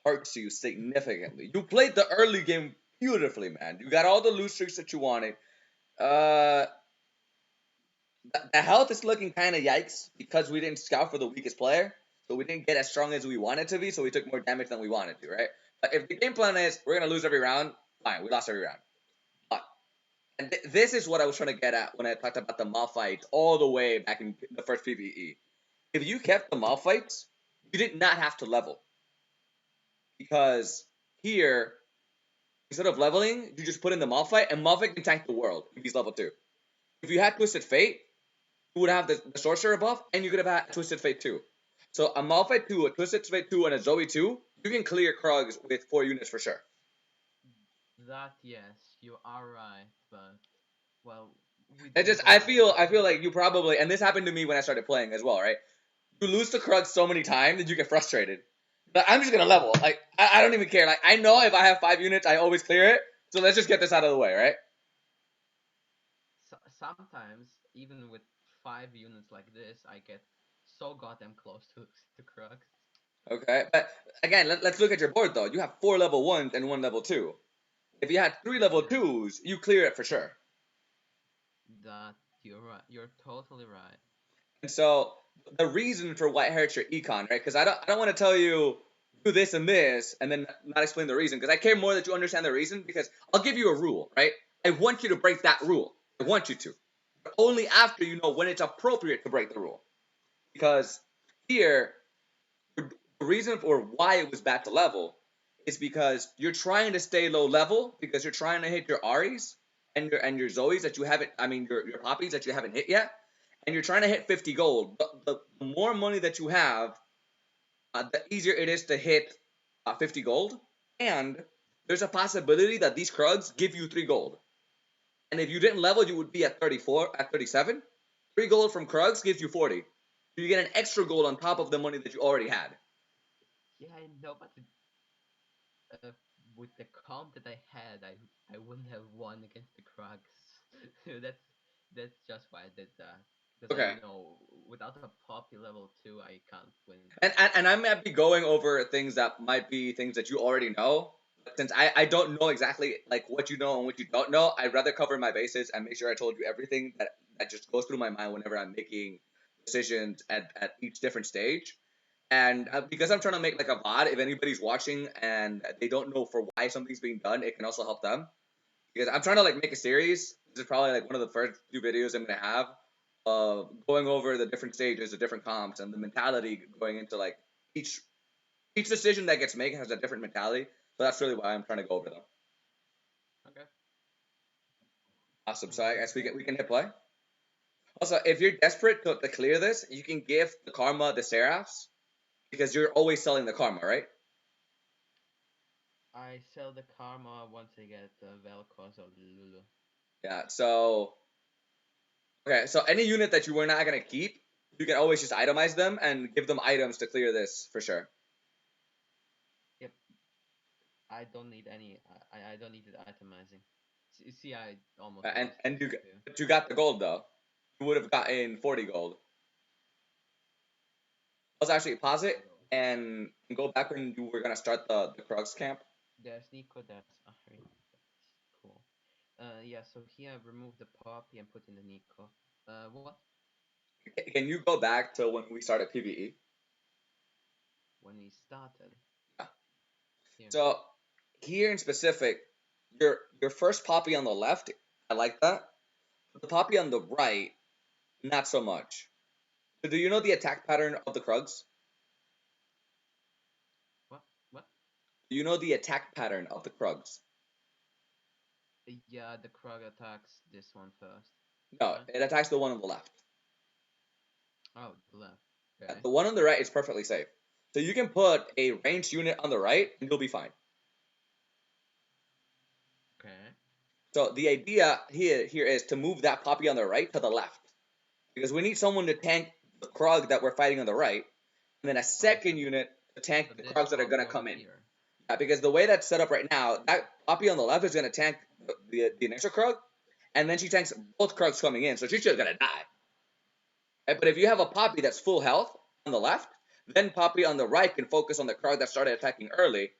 Speaker 1: hurts you significantly. You played the early game beautifully, man. You got all the loot streaks that you wanted. The health is looking kind of yikes because we didn't scout for the weakest player. So we didn't get as strong as we wanted to be, so we took more damage than we wanted to, right? But if the game plan is we're going to lose every round, fine, we lost every round. But, and this is what I was trying to get at when I talked about the mob fights all the way back in the first PvE. If you kept the mob fights, you did not have to level. Because here, instead of leveling, you just put in the mob fight, and mob fight can tank the world if he's level 2. If you had Twisted Fate, you would have the Sorcerer buff, and you could have had Twisted Fate 2. So a Malphite 2, a Twisted Fate 2, and a Zoe 2, you can clear Krugs with 4 units for sure.
Speaker 2: That, yes, you are right, but well,
Speaker 1: I feel like you probably, and this happened to me when I started playing as well, right? You lose to Krugs so many times that you get frustrated. But I'm just gonna level. Like I don't even care. Like I know if I have 5 units, I always clear it. So let's just get this out of the way, right?
Speaker 2: sometimes even with 5 units like this, I get so goddamn close to Krugs.
Speaker 1: Okay, but again, let's look at your board though. You have 4 level 1s and 1 level 2. If you had 3 level 2s, you clear it for sure.
Speaker 2: That you're right. You're totally right.
Speaker 1: And so the reason for why it hurts your econ, right? Because I don't want to tell you do this and this and then not explain the reason. Because I care more that you understand the reason. Because I'll give you a rule, right? I want you to break that rule. I want you to. But only after you know when it's appropriate to break the rule. Because here, the reason for why it was bad to level is because you're trying to stay low level because you're trying to hit your Aries and your Zoes that you haven't. I mean your Poppies that you haven't hit yet, and you're trying to hit 50 gold. The more money that you have, the easier it is to hit 50 gold. And there's a possibility that these Krugs give you 3 gold. And if you didn't level, you would be at 34, at 37. 3 gold from Krugs gives you 40. So you get an extra gold on top of the money that you already had.
Speaker 2: Yeah, I know, but with the comp that I had, I wouldn't have won against the Krugs. That's just why I did that. Because
Speaker 1: Okay.
Speaker 2: I know without a Poppy level 2, I can't win.
Speaker 1: And I might be going over things that might be things that you already know. But since I don't know exactly like what you know and what you don't know, I'd rather cover my bases and make sure I told you everything that just goes through my mind whenever I'm making decisions at each different stage. And because I'm trying to make like a VOD, if anybody's watching and they don't know for why something's being done, it can also help them. Because I'm trying to like make a series. This is probably like one of the first few videos I'm gonna have of going over the different stages, the different comps, and the mentality going into like each decision that gets made has a different mentality. So that's really why I'm trying to go over them.
Speaker 2: Okay.
Speaker 1: Awesome. So I guess we can hit play. Also, if you're desperate to clear this, you can give the karma the seraphs because you're always selling the karma, right?
Speaker 2: I sell the karma once I get Vel'Koz or Lulu.
Speaker 1: Yeah, so okay, so any unit that you were not gonna keep, you can always just itemize them and give them items to clear this for sure.
Speaker 2: Yep. I don't need any. I don't need the itemizing. See, I almost
Speaker 1: And
Speaker 2: lost
Speaker 1: and
Speaker 2: this
Speaker 1: you
Speaker 2: too.
Speaker 1: but you got the gold though. You would have gotten 40 gold. Let's actually pause it
Speaker 2: Gold.
Speaker 1: and go back when you were gonna start the Krugs camp.
Speaker 2: There's Nico. There's Ahri. That's cool. Yeah. So here I remove the poppy and put in the Nico. What?
Speaker 1: Can you go back to when we started PvE?
Speaker 2: When we started
Speaker 1: Yeah.
Speaker 2: here.
Speaker 1: So here in specific, your first poppy on the left, I like that. But the poppy on the right, not so much. So do you know the attack pattern of the Krugs?
Speaker 2: What? What?
Speaker 1: Do you know the attack pattern of the Krugs?
Speaker 2: Yeah, the Krug attacks this one first,
Speaker 1: No,
Speaker 2: right?
Speaker 1: it attacks the one on the left.
Speaker 2: Oh, the left. Okay.
Speaker 1: The one on the right is perfectly safe. So you can put a ranged unit on the right and you'll be fine.
Speaker 2: Okay.
Speaker 1: So the idea here is to move that poppy on the right to the left. Because we need someone to tank the Krug that we're fighting on the right, and then a
Speaker 2: Oh,
Speaker 1: second unit to tank
Speaker 2: so
Speaker 1: the
Speaker 2: this
Speaker 1: Krugs that are
Speaker 2: poppy
Speaker 1: gonna
Speaker 2: over
Speaker 1: come in.
Speaker 2: here.
Speaker 1: Yeah, because the way that's set up right now, that poppy on the left is gonna tank the initial Krug, and then she tanks both Krugs coming in, so she's just gonna die. Right? But if you have a Poppy that's full health on the left, then Poppy on the right can focus on the card that started attacking early,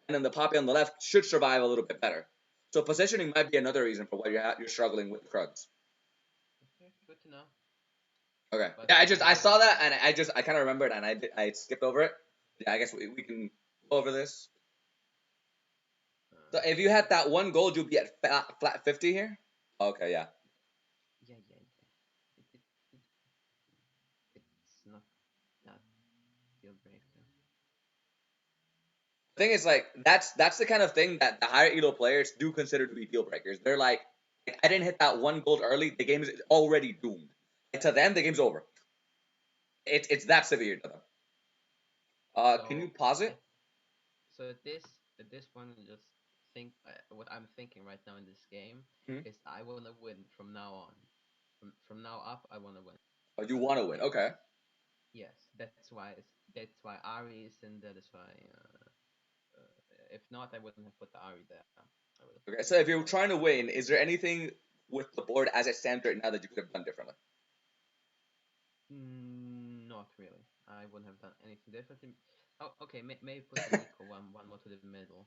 Speaker 1: and then the Poppy on the left should survive a little bit better. So positioning might be another reason for why you're struggling with the Krugs.
Speaker 2: Okay, good to know.
Speaker 1: Okay.
Speaker 2: But
Speaker 1: Yeah,
Speaker 2: I
Speaker 1: I
Speaker 2: have
Speaker 1: saw that and I kind of remembered and I skipped over it. Yeah, I guess we can go over this. So if you had that one gold, you'd be at flat 50 here. Okay, yeah.
Speaker 2: yeah, yeah, yeah. It's not that deal breaker.
Speaker 1: The thing is, like, that's the kind of thing that the higher elo players do consider to be deal breakers. They're like, I didn't hit that one gold early. The game is already doomed. Like, to them, the game's over. It's that severe to them. Can you
Speaker 2: So
Speaker 1: pause
Speaker 2: at
Speaker 1: it?
Speaker 2: so at this point, I just think what I'm thinking right now in this game
Speaker 1: Hmm?
Speaker 2: is I wanna win from now on. From now up, I wanna win.
Speaker 1: Oh, you want to win?
Speaker 2: Yes,
Speaker 1: Okay.
Speaker 2: yes. That's why Ari is in there. That's why. If not, I wouldn't have put the Ari there. I would have
Speaker 1: Okay.
Speaker 2: put
Speaker 1: So if you're
Speaker 2: Nico.
Speaker 1: trying to win, is there anything with the board as it stands right now that you could have done differently?
Speaker 2: Not really. I wouldn't have done anything differently. Oh, okay. Maybe put the Nico one more to the middle,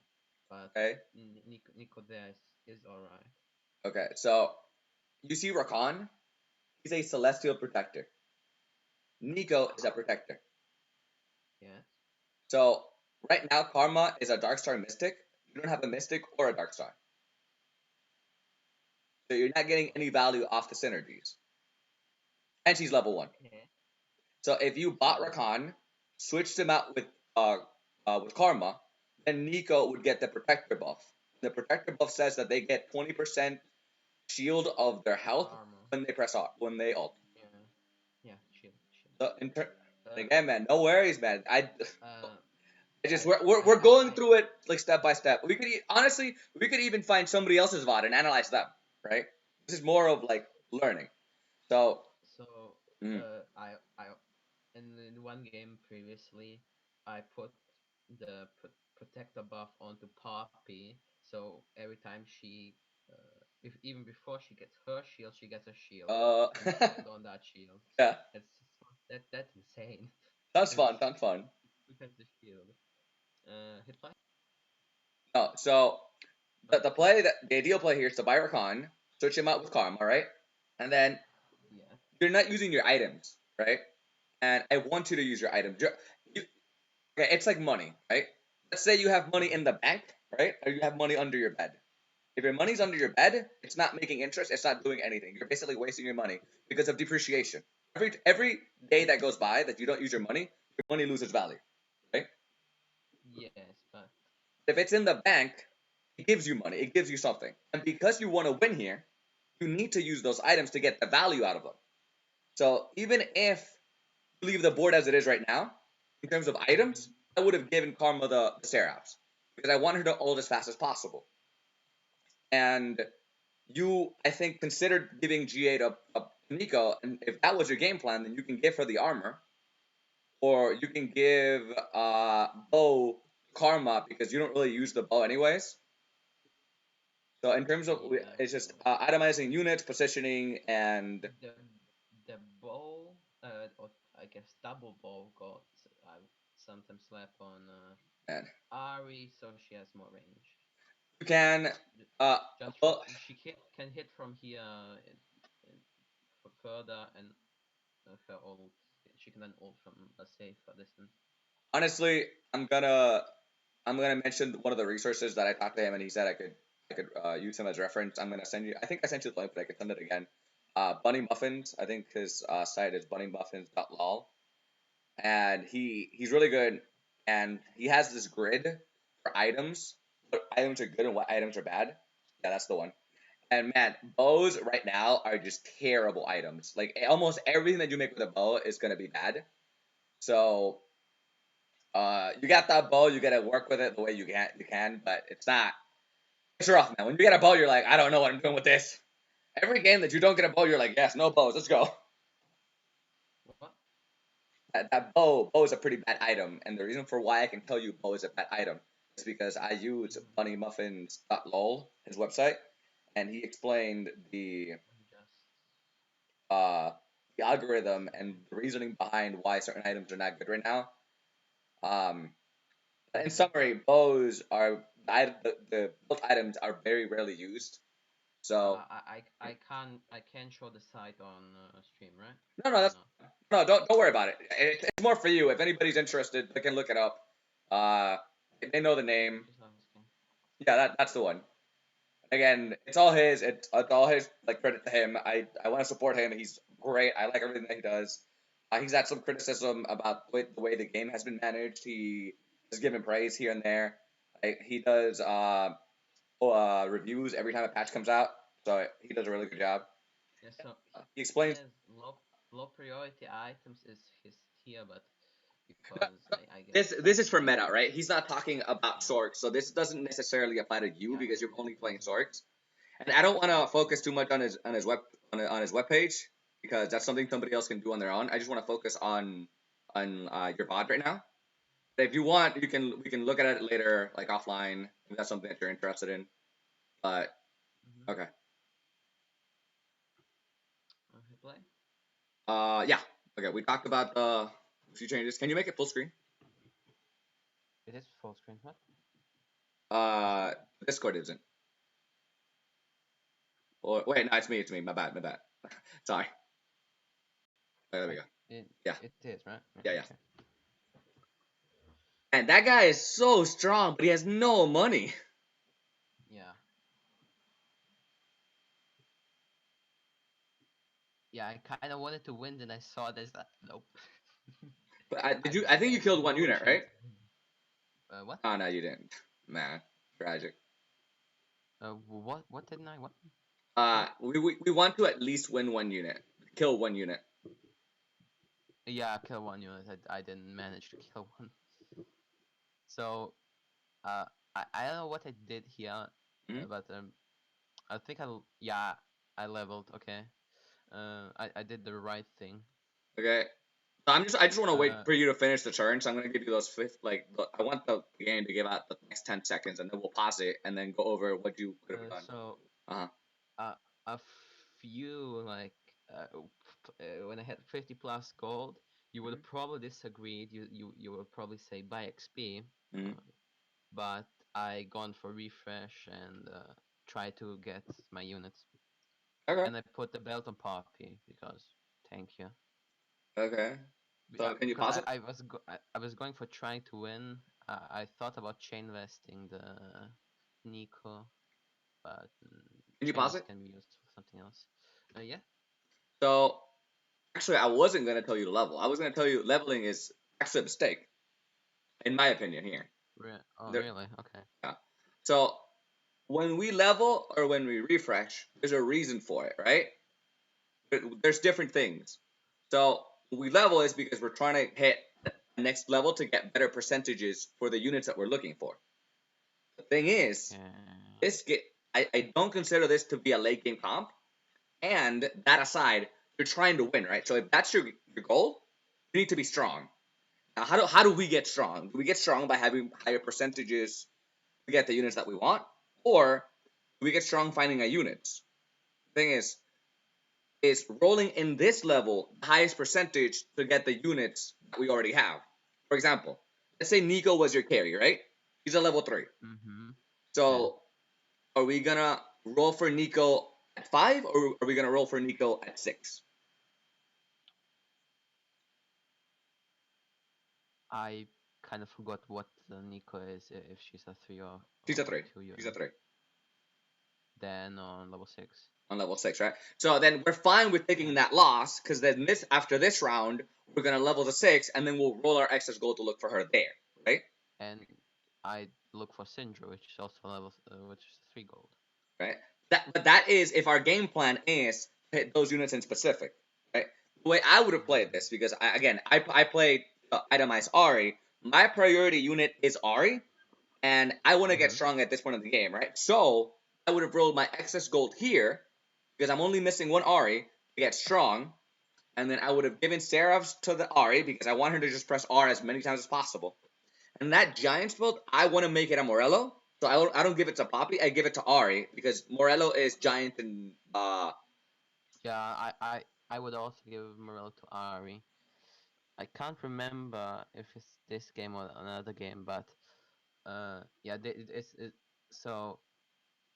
Speaker 2: but
Speaker 1: Okay.
Speaker 2: Nico there is all right.
Speaker 1: Okay. So you see Rakan. He's a celestial protector. Nico is a protector.
Speaker 2: Yes.
Speaker 1: So right now, Karma is a Darkstar Mystic. You don't have a Mystic or a Darkstar. So you're not getting any value off the synergies. And she's level 1.
Speaker 2: Okay.
Speaker 1: So if you bought
Speaker 2: So
Speaker 1: Rakan, switched him out with Karma, then Nico would get the Protector buff. The Protector buff says that they get 20% shield of their health
Speaker 2: armor.
Speaker 1: when they press ult, when they ult.
Speaker 2: Yeah. Yeah. Shield. Shield.
Speaker 1: So
Speaker 2: Uh.
Speaker 1: again, man, no worries, man.
Speaker 2: Uh.
Speaker 1: I just
Speaker 2: I.
Speaker 1: we're
Speaker 2: I.
Speaker 1: going
Speaker 2: I.
Speaker 1: through it like step by step. Honestly, we could even find somebody else's VOD and analyze them, right? This is more of like learning. So,
Speaker 2: So.
Speaker 1: mm,
Speaker 2: I. In one game previously, I put the protector buff onto Poppy, so every time she, even before she gets her shield, she gets a shield
Speaker 1: uh,
Speaker 2: and stand on that shield.
Speaker 1: yeah,
Speaker 2: That's that's insane.
Speaker 1: sounds
Speaker 2: It's
Speaker 1: fun, sounds fun.
Speaker 2: protect the shield. Hit play.
Speaker 1: No, so the
Speaker 2: Okay.
Speaker 1: play that the ideal play here is to buy Rakan, switch him out with Karma, right? And then
Speaker 2: Yeah.
Speaker 1: you're not using your items, right? And I want you to use your items. Okay, it's like money, right? Let's say you have money in the bank, right? Or you have money under your bed. If your money's under your bed, it's not making interest. It's not doing anything. You're basically wasting your money because of depreciation. Every day that goes by that you don't use your money loses value, right?
Speaker 2: Yes, but
Speaker 1: If it's in the bank, it gives you money. It gives you something. And because you want to win here, you need to use those items to get the value out of them. So even if you leave the board as it is right now, in terms of items, I would have given Karma the Seraphs. because I want her to ult as fast as possible. And you, I think, considered giving G8 up Nico, and if that was your game plan, then you can give her the armor, or you can give Bo Karma because you don't really use the bow anyways. So in terms of,
Speaker 2: Yeah,
Speaker 1: it's just
Speaker 2: so
Speaker 1: itemizing units, positioning, and
Speaker 2: the the bow, or I guess double bow got I sometimes slap on
Speaker 1: and
Speaker 2: Ari, so she has more range.
Speaker 1: you can
Speaker 2: Ju-
Speaker 1: uh
Speaker 2: Just from
Speaker 1: well,
Speaker 2: she can hit from here further, and her ult she can then ult from a safer distance.
Speaker 1: honestly, I'm gonna mention one of the resources that I talked to him, and he said I could use him as reference. I'm gonna send you. I think I sent you the link, but I can send it again. Bunny Muffins. I think his site is bunnymuffins.lol, and he's really good, and he has this grid for items. What items are good and what items are bad. Yeah, that's the one. And man, bows right now are just terrible items. Like almost everything that you make with a bow is gonna be bad. So you got that bow, you gotta work with it the way you can, but it's not. It's rough, man. When you get a bow, you're like, I don't know what I'm doing with this. Every game that you don't get a bow, you're like, yes, no bows, let's go.
Speaker 2: What?
Speaker 1: That bow is a pretty bad item, and the reason for why I can tell you bow is a bad item is because I use bunnymuffins.lol, his website, and he explained
Speaker 2: Just
Speaker 1: uh, the algorithm and the reasoning behind why certain items are not good right now. Um, in
Speaker 2: mm-hmm.
Speaker 1: summary, bows are the built items are very rarely used. So
Speaker 2: I can show the site on stream, right?
Speaker 1: no, no,
Speaker 2: Or
Speaker 1: that's
Speaker 2: not?
Speaker 1: no, don't worry about it. It's more for you. If anybody's interested, they can look it up. Uh, they know the name.
Speaker 2: Just asking.
Speaker 1: Yeah, that's the one. Again, it's all his. It's all his. Like credit to him. I want to support him. He's great. I like everything that he does. He's had some criticism about the way the game has been managed. He has given praise here and there. He does reviews every time a patch comes out, so he does a really good job.
Speaker 2: Yeah, so
Speaker 1: He
Speaker 2: he
Speaker 1: explains.
Speaker 2: has low priority items is his here, but because I guess
Speaker 1: This is for meta, right? He's not talking about
Speaker 2: yeah,
Speaker 1: Sorks, so this doesn't necessarily apply to you
Speaker 2: yeah,
Speaker 1: because you're only
Speaker 2: this
Speaker 1: playing
Speaker 2: is
Speaker 1: Sorks. And I don't want
Speaker 2: yeah,
Speaker 1: to focus too much on his web page because that's something somebody else can do on their own. I just want to focus on your pod right now. But if you want, we can look at it later, like offline, if that's something that you're interested in. But
Speaker 2: mm-hmm.
Speaker 1: okay,
Speaker 2: Okay, play.
Speaker 1: yeah, okay. We talked about a few changes. Can you make it full screen?
Speaker 2: It is full screen. What?
Speaker 1: Uh, Discord isn't. Or wait, no, it's me. It's me. My bad. My bad. Sorry. Okay, there we
Speaker 2: I,
Speaker 1: go.
Speaker 2: it
Speaker 1: Yeah,
Speaker 2: it is right.
Speaker 1: yeah, yeah.
Speaker 2: Okay.
Speaker 1: And that guy is so strong, but he has no money.
Speaker 2: Yeah. Yeah, I kind of wanted to win, then I saw this. Nope.
Speaker 1: But
Speaker 2: I
Speaker 1: I think you
Speaker 2: had
Speaker 1: killed one
Speaker 2: no
Speaker 1: unit,
Speaker 2: chance.
Speaker 1: right?
Speaker 2: What?
Speaker 1: Oh no, you didn't. Man, tragic.
Speaker 2: What didn't I? What?
Speaker 1: We want to at least win one unit, kill one unit.
Speaker 2: Yeah, kill one unit. I didn't manage to kill one. So, uh, I don't know what I did here,
Speaker 1: Hmm.
Speaker 2: but I think yeah, I leveled. Okay. I did the right thing.
Speaker 1: Okay. So I just want to wait
Speaker 2: Uh,
Speaker 1: for you to finish the turn. So I'm gonna give you those fifth I want the game to give out the next 10 seconds, and then we'll pause it and then go over what you could have done.
Speaker 2: so
Speaker 1: Uh huh.
Speaker 2: uh, a few like when I had 50 plus gold, you would
Speaker 1: Hmm.
Speaker 2: have probably disagreed. You would probably say buy XP,
Speaker 1: Hmm.
Speaker 2: but I gone for refresh and try to get my units.
Speaker 1: Okay.
Speaker 2: And I put the belt on Poppy because thank you.
Speaker 1: Okay. So can you
Speaker 2: Because
Speaker 1: pause it?
Speaker 2: I was going for trying to win. I thought about chain vesting the Nico, but
Speaker 1: Can you
Speaker 2: chain
Speaker 1: pause
Speaker 2: vest
Speaker 1: it?
Speaker 2: can be used for something else. Yeah.
Speaker 1: So actually, I wasn't gonna tell you to level. I was gonna tell you leveling is actually a mistake, in my opinion. Here.
Speaker 2: Oh,
Speaker 1: There.
Speaker 2: really? Okay.
Speaker 1: Yeah. So when we level or when we refresh, there's a reason for it, right? There's different things. So when we level is because we're trying to hit the next level to get better percentages for the units that we're looking for. Thing is,
Speaker 2: Okay.
Speaker 1: this I don't consider this to be a late game comp. And that aside, you're trying to win, right? So if that's your goal, you need to be strong. Now, how do we get strong? Do we get strong by having higher percentages to get the units that we want, or do we get strong finding our units? The thing is rolling in this level the highest percentage to get the units that we already have. For example, let's say Nico was your carry, right? He's a level 3.
Speaker 2: Mm-hmm. Yeah.
Speaker 1: So are we gonna roll for Nico at 5, or are we gonna roll for Nico at 6?
Speaker 2: I kind of forgot what Nico is, if she's a 3
Speaker 1: She's a
Speaker 2: or
Speaker 1: 3.
Speaker 2: 2
Speaker 1: She's a
Speaker 2: unit.
Speaker 1: 3
Speaker 2: Then on level 6.
Speaker 1: on level 6, right? So then we're fine with taking
Speaker 2: Yeah.
Speaker 1: that loss, because then after this round, we're gonna level to 6, and then we'll roll our excess gold to look for her there, right?
Speaker 2: And I look for Syndra, which is also level, which is 3 gold.
Speaker 1: Right. But that is if our game plan is to hit those units in specific, right? The way I would have played this, because I played itemized Ari. My priority unit is Ari, and I want to get
Speaker 2: Mm-hmm.
Speaker 1: strong at this point of the game, right? So I would have rolled my excess gold here because I'm only missing one Ari to get strong, and then I would have given Seraphs to the Ari because I want her to just press R as many times as possible. And that Giants build, I want to make it a Morello. So I don't give it to Poppy, I give it to Ari because Morello is Giant and
Speaker 2: Yeah, I would also give Morello to Ari. I can't remember if it's this game or another game, but yeah, so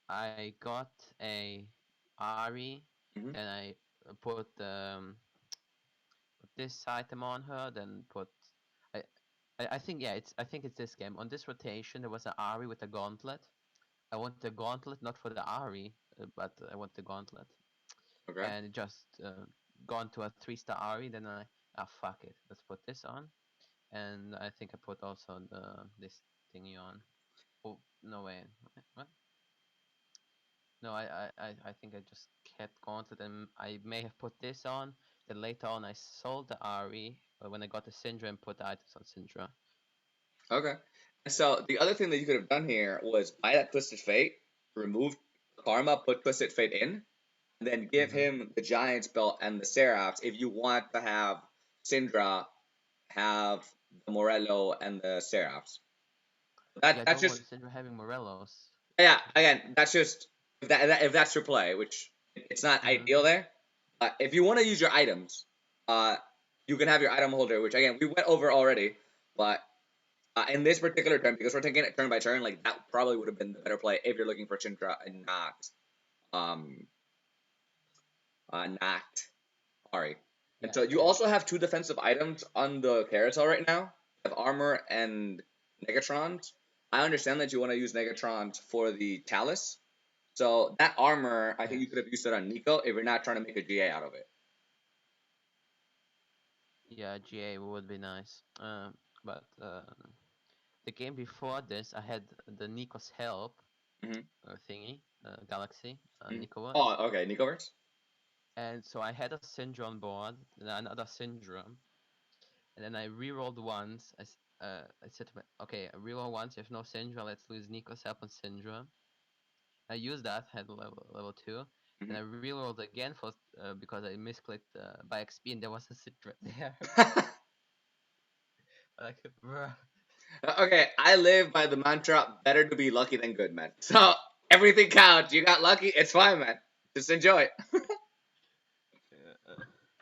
Speaker 2: I got a Ari,
Speaker 1: mhm.
Speaker 2: then I put this item on her, then put I, I think yeah, I think it's this game. On this rotation, there was an Ari with a gauntlet. I want the gauntlet, not for the Ari, but I want the gauntlet,
Speaker 1: Okay.
Speaker 2: and it just gone to a 3-star Ari. Then fuck it, let's put this on, and I think I put also this thingy on. Oh no way, what? No, I think I just kept Gauntlet and I may have put this on. Then later on I sold the Ari when I got the Syndra and put the items on Syndra.
Speaker 1: Okay. And so the other thing that you could have done here was buy that Twisted Fate, remove Karma, put Twisted Fate in, and then give
Speaker 2: Mm-hmm.
Speaker 1: him the Giants belt and the Seraphs if you want to have Syndra have the Morello and the Seraphs.
Speaker 2: Yeah, I
Speaker 1: That's
Speaker 2: don't
Speaker 1: just
Speaker 2: want Syndra having Morellos.
Speaker 1: yeah. Again, that's just if that's your play, which it's not
Speaker 2: Mm-hmm.
Speaker 1: ideal there. If you want to use your items, uh, you can have your item holder, which again we went over already. But in this particular turn, because we're taking it turn by turn, like that probably would have been the better play if you're looking for Chintra and um not Ari. And
Speaker 2: Yeah,
Speaker 1: so you
Speaker 2: yeah,
Speaker 1: also have 2 defensive items on the carousel right now. You have armor and Negatrons. I understand that you want to use Negatrons for the Chalice. So that armor, I think
Speaker 2: yes.
Speaker 1: you could have used it on Nico if you're not trying to make a GA out of it.
Speaker 2: Yeah, GA would be nice. But the game before this, I had the Nico's Help
Speaker 1: Mm-hmm.
Speaker 2: thingy, Galaxy,
Speaker 1: Mm-hmm.
Speaker 2: Nicoverse.
Speaker 1: Oh, okay, Nicoverse.
Speaker 2: And so I had a Syndra on board, then another Syndra, and then I rerolled once. I said to my, okay, I reroll once. If no Syndra, let's lose Nico's help on Syndra. I used that, had level 2.
Speaker 1: Mm-hmm.
Speaker 2: Then I rerolled again for because I misclicked by XP and there was a Syndra there. Like, bruh.
Speaker 1: Okay, I live by the mantra better to be lucky than good, man. So everything counts. You got lucky, it's fine, man. Just enjoy it.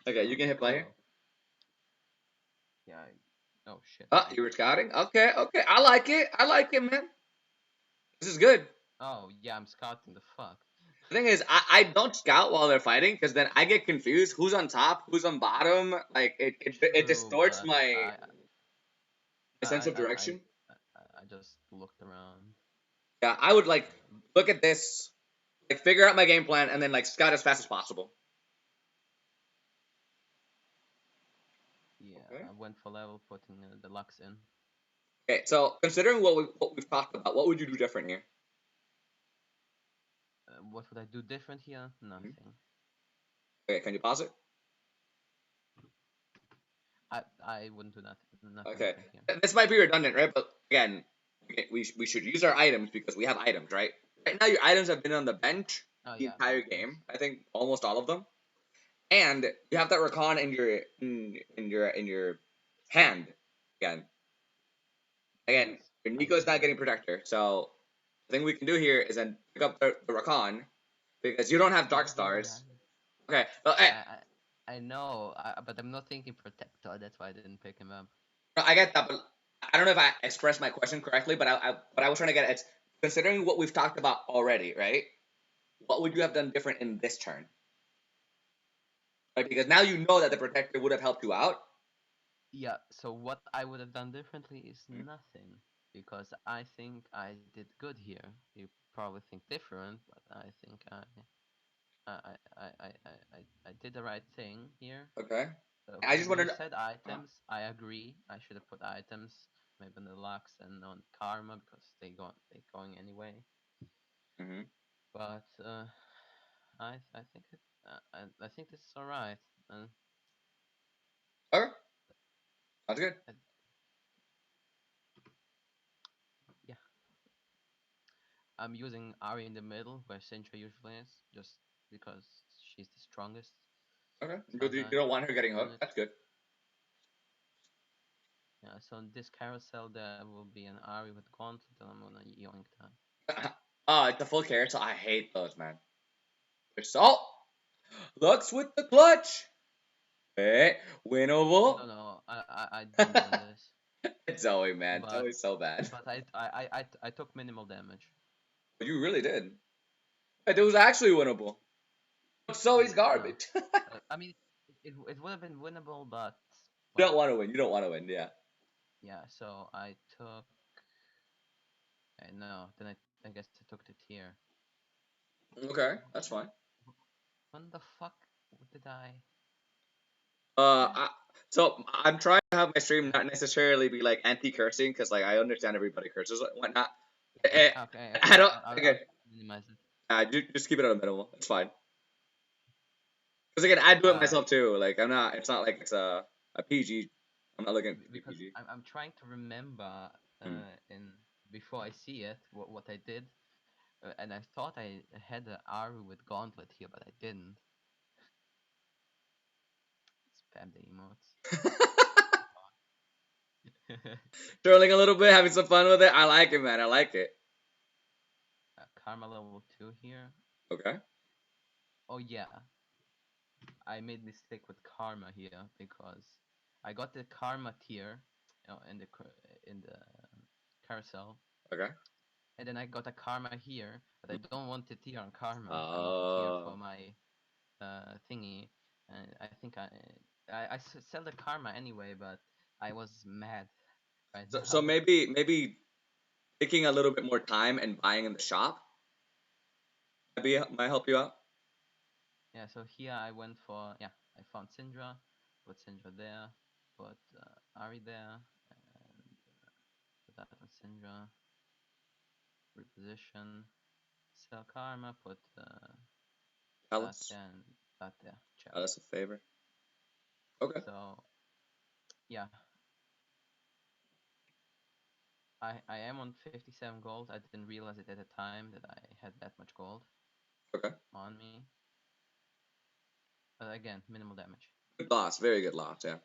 Speaker 1: Okay, you
Speaker 2: So,
Speaker 1: can hit play here.
Speaker 2: yeah. Oh shit.
Speaker 1: Oh, you were scouting? Okay, okay. I like it. I like it, man. This is good.
Speaker 2: Oh yeah, I'm scouting the fuck.
Speaker 1: The thing is, I don't scout while they're fighting because then I get confused. Who's on top? Who's on bottom? Like it
Speaker 2: True,
Speaker 1: distorts
Speaker 2: but
Speaker 1: my sense of direction.
Speaker 2: I just looked around.
Speaker 1: Yeah, I would like look at this, like figure out my game plan, and then like scout as fast as possible.
Speaker 2: Yeah,
Speaker 1: Okay.
Speaker 2: I went for level, putting the Lux in.
Speaker 1: Okay, so considering what we've talked about, what would you do different here?
Speaker 2: What would I do different here?
Speaker 1: Mhm.
Speaker 2: Nothing.
Speaker 1: Okay, can you pause it?
Speaker 2: I wouldn't do nothing
Speaker 1: Okay,
Speaker 2: different here.
Speaker 1: this might be redundant, right? But again, we should use our items because we have items, right? Right now, your items have been on the bench
Speaker 2: Oh
Speaker 1: the
Speaker 2: yeah,
Speaker 1: entire
Speaker 2: items.
Speaker 1: game. I think almost all of them, and you have that Rakan in your in your hand again. Again,
Speaker 2: Yes,
Speaker 1: your
Speaker 2: I
Speaker 1: Nico is not
Speaker 2: do.
Speaker 1: getting protector, so the thing we can do here is then pick up the Rakan because you don't have
Speaker 2: I
Speaker 1: Dark
Speaker 2: don't think I
Speaker 1: Stars.
Speaker 2: have it.
Speaker 1: Okay, well, hey,
Speaker 2: I know, but I'm not thinking protector. That's why I didn't pick him up.
Speaker 1: no, I get that, but I don't know if I expressed my question correctly. But what I was trying to get at is considering what we've talked about already, right? What would you have done different in this turn? Right, because now you know that the protector would have helped you out.
Speaker 2: Yeah. So what I would have done differently is
Speaker 1: Hmm.
Speaker 2: nothing, because I think I did good here. You probably think different, but I think I did the right thing here.
Speaker 1: Okay, I just
Speaker 2: When you
Speaker 1: wanted.
Speaker 2: said items, I agree. I should have put items, maybe on the Lux and on Karma because they going anyway.
Speaker 1: Mm-hmm.
Speaker 2: But I think I think this is alright. And
Speaker 1: Okay, that's good.
Speaker 2: I, yeah, I'm using Ari in the middle where Sintra usually is, just because she's the strongest
Speaker 1: Okay, you
Speaker 2: Saldai
Speaker 1: don't want her getting hooked.
Speaker 2: unit.
Speaker 1: That's good.
Speaker 2: Yeah, so in this carousel there will be an Ari with Gauntlet, and I'm gonna yoink that.
Speaker 1: It's a full carrot, so I hate those, man. They're so Lux with the clutch. Hey,
Speaker 2: No,
Speaker 1: winnable.
Speaker 2: no, I didn't win this,
Speaker 1: It's Zoe, man.
Speaker 2: but
Speaker 1: Zoe's so bad.
Speaker 2: I took minimal damage.
Speaker 1: You really did. It was actually winnable. But Zoe's
Speaker 2: No,
Speaker 1: garbage. You
Speaker 2: I mean it would have been winnable, but well,
Speaker 1: don't want to win. You don't want to win. Yeah.
Speaker 2: yeah. So I took. I know. Then I guess I took the tier.
Speaker 1: Okay, that's fine.
Speaker 2: When the fuck did I?
Speaker 1: Uh,
Speaker 2: Eh?
Speaker 1: I, so I'm trying to have my stream not necessarily be like anti-cursing because like I understand everybody curses and whatnot.
Speaker 2: Okay,
Speaker 1: I don't.
Speaker 2: I'll
Speaker 1: Again,
Speaker 2: minimize it.
Speaker 1: just keep it at a minimal. It's fine. Because again, I do it
Speaker 2: Uh,
Speaker 1: myself too. Like I'm not. It's not like it's a PG. I'm not looking to be
Speaker 2: because
Speaker 1: PG.
Speaker 2: I'm trying to remember
Speaker 1: Hmm.
Speaker 2: in before I see it what I did, and I thought I had an Aru with Gauntlet here, but I didn't. Spam the emotes.
Speaker 1: Trolling a little bit, having some fun with it. I like it, man. I like it.
Speaker 2: Karma level 2 here.
Speaker 1: Okay.
Speaker 2: Oh yeah, I made mistake with Karma here because I got the Karma tier in the carousel,
Speaker 1: Okay.
Speaker 2: and then I got a Karma here, but I don't want the tier on Karma. I want the tier for
Speaker 1: Oh.
Speaker 2: my thingy, and I think I sell the Karma anyway, but I was mad right
Speaker 1: So
Speaker 2: now.
Speaker 1: maybe taking a little bit more time and buying in the shop might help you out.
Speaker 2: Yeah, so here I went for, yeah, I found Syndra, put Syndra there, put Ari there, and put that on Syndra, reposition, sell Karma, put that
Speaker 1: Alice.
Speaker 2: there and that there, chalice.
Speaker 1: Alice a favor. Okay.
Speaker 2: So, yeah, I am on 57 gold. I didn't realize it at the time that I had that much gold
Speaker 1: Okay.
Speaker 2: on me. But again, minimal damage.
Speaker 1: Good loss. Very good loss. Yeah.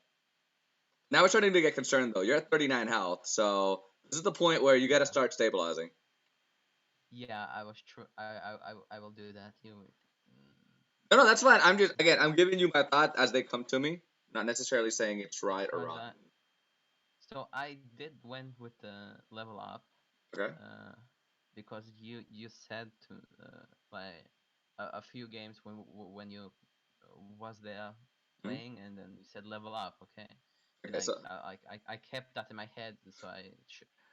Speaker 1: Now we're starting to get concerned though. You're at 39 health, so this is the point where you got to
Speaker 2: Yeah,
Speaker 1: start stabilizing.
Speaker 2: yeah, I was true. I will do that.
Speaker 1: No, that's fine. I'm giving you my thoughts as they come to me, not necessarily saying it's right or
Speaker 2: Because
Speaker 1: wrong.
Speaker 2: so I did went with the level up,
Speaker 1: Okay.
Speaker 2: uh, because you said to like a few games when you was there
Speaker 1: Hmm.
Speaker 2: playing, and then you said level up, okay. Then
Speaker 1: Okay.
Speaker 2: I kept that in my head, so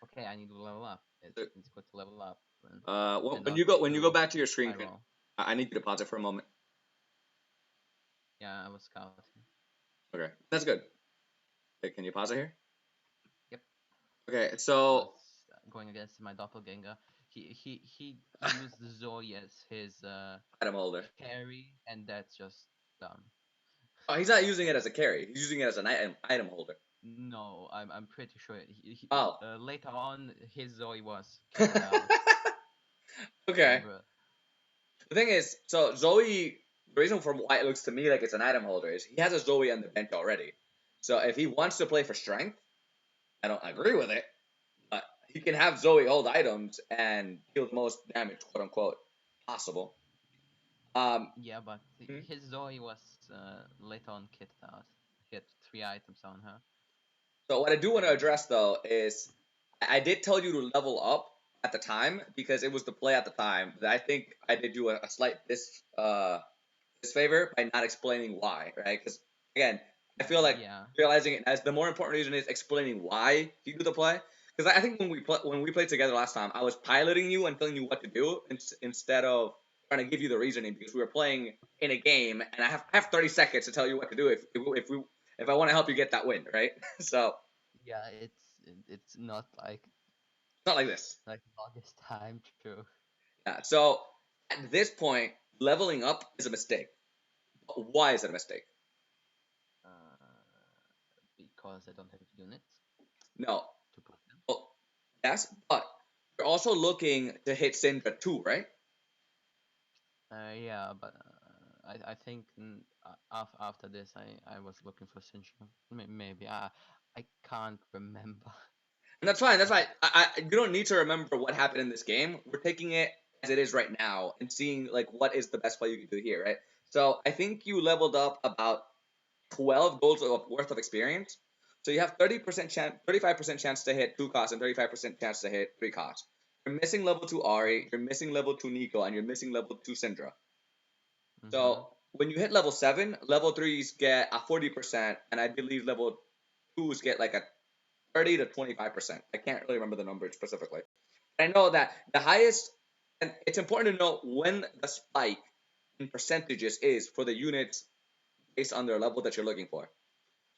Speaker 2: okay, I need to level up. It's good to level up and
Speaker 1: when
Speaker 2: not
Speaker 1: you go
Speaker 2: to
Speaker 1: back to your screen,
Speaker 2: high roll.
Speaker 1: I need you to pause it for a moment.
Speaker 2: Yeah, I was scouting.
Speaker 1: Okay, that's good. Okay, can you pause it here?
Speaker 2: Yep,
Speaker 1: Okay,
Speaker 2: I was
Speaker 1: so
Speaker 2: going against my doppelganger. He used Zoe as his
Speaker 1: item holder.
Speaker 2: carry, and that's just dumb.
Speaker 1: Oh, he's not using it as a carry. He's using it as an item holder.
Speaker 2: No, I'm pretty sure
Speaker 1: Oh.
Speaker 2: later on his Zoe was kitted out.
Speaker 1: Okay.
Speaker 2: Bruh.
Speaker 1: The thing is, so Zoe, the reason for why it looks to me like it's an item holder is he has a Zoe on the bench already. So if he wants to play for strength, I don't agree with it, but he can have Zoe hold items and deal the most damage, quote unquote, possible. Um,
Speaker 2: Yeah, but
Speaker 1: hmm.
Speaker 2: his Zoe was later on kitted out. He had 3 items on her.
Speaker 1: So what I do want to
Speaker 2: And
Speaker 1: address though is I did tell you to level up at the time because it was the play at the time. That I think I did you a slight disfavor by not explaining why, right? Because again, I feel like
Speaker 2: yeah,
Speaker 1: realizing it as the more important reason is explaining why you do the play. Because I think when we played together last time, I was piloting you and telling you what to do instead of trying to give you the reasoning because we were playing in a game and I have 30 seconds to tell you what to do if I want to help you get that win, right? So
Speaker 2: yeah, it's not
Speaker 1: it's not like this.
Speaker 2: like longest time. True.
Speaker 1: Yeah. So at this point, leveling up is a mistake. Why is it a mistake?
Speaker 2: Uh, because I don't have units
Speaker 1: No.
Speaker 2: to put them.
Speaker 1: Well, yes, but you're also looking to hit Syndra too, right?
Speaker 2: Yeah, but I think after this I was looking for Sintra. Maybe I can't remember.
Speaker 1: And that's fine. That's fine. You don't need to remember what happened in this game. We're taking it as it is right now and seeing like what is the best play you can do here, right? So I think you leveled up about 12 goals worth of experience. So you have 30% chance, 35% chance to hit 2 costs and 35% chance to hit 3 costs. You're missing level 2 Ari, you're missing level 2 Nico, and you're missing level 2 Syndra.
Speaker 2: Mhm.
Speaker 1: So when you hit level 7, level 3s get a 40%, and I believe level 2s get like a 30 to 25%. I can't really remember the number specifically. I know that the highest, and it's important to know when the spike in percentages is for the units based on their level that you're looking for.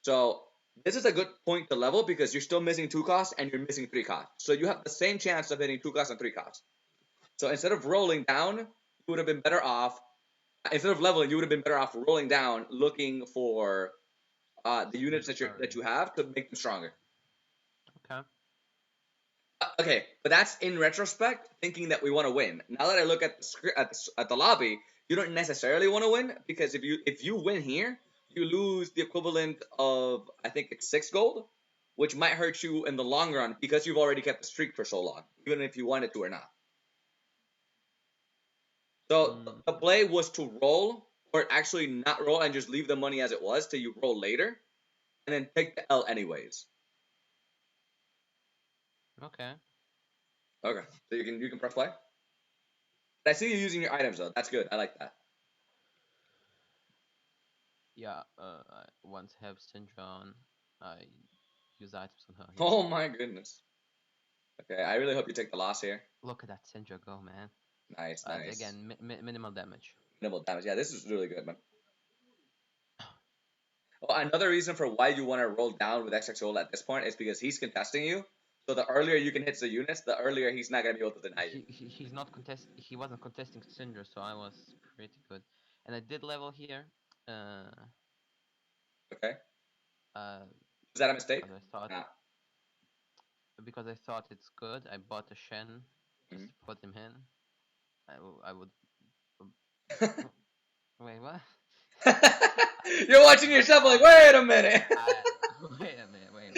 Speaker 1: So this is a good point to level because you're still missing 2 costs and you're missing 3 costs. So you have the same chance of hitting 2 costs and 3 costs. So instead of rolling down, you would have been better off. Instead of leveling, you would have been better off rolling down, looking for the units that you
Speaker 2: Sorry.
Speaker 1: have to make them stronger.
Speaker 2: Okay.
Speaker 1: Okay, but that's in retrospect, thinking that we want to win. Now that I look at the at the lobby, you don't necessarily want to win because if you win here, you lose the equivalent of I think it's 6 gold, which might hurt you in the long run because you've already kept the streak for so long, even if you wanted to or not. So
Speaker 2: Mm,
Speaker 1: the play was to roll or actually not roll and just leave the money as it was till you roll later, and then take the L anyways.
Speaker 2: okay.
Speaker 1: Okay, so you can press play. I see you using your items though. That's good. I like that.
Speaker 2: Yeah. I once have Sintra on, I use items on her. Yeah.
Speaker 1: Oh my goodness. Okay, I really hope you take the loss here.
Speaker 2: Look at that Sintra go, man.
Speaker 1: Nice, nice.
Speaker 2: Again, minimal damage.
Speaker 1: Minimal damage. Yeah, this is really good, man. Well, another reason for why you want to roll down with XX at this point is because he's contesting you. So the earlier you can hit the units, the earlier he's not gonna be able to deny you.
Speaker 2: He's not contest. He wasn't contesting Syndra, so I was pretty good. And I did level here. Uh,
Speaker 1: Okay,
Speaker 2: uh,
Speaker 1: is that a mistake?
Speaker 2: because I thought
Speaker 1: Nah.
Speaker 2: it's good. I bought a Shen just
Speaker 1: Mhm.
Speaker 2: to put him in. I would. Oh, wait, what?
Speaker 1: You're watching yourself like, wait a minute.
Speaker 2: Wait a minute. Wait.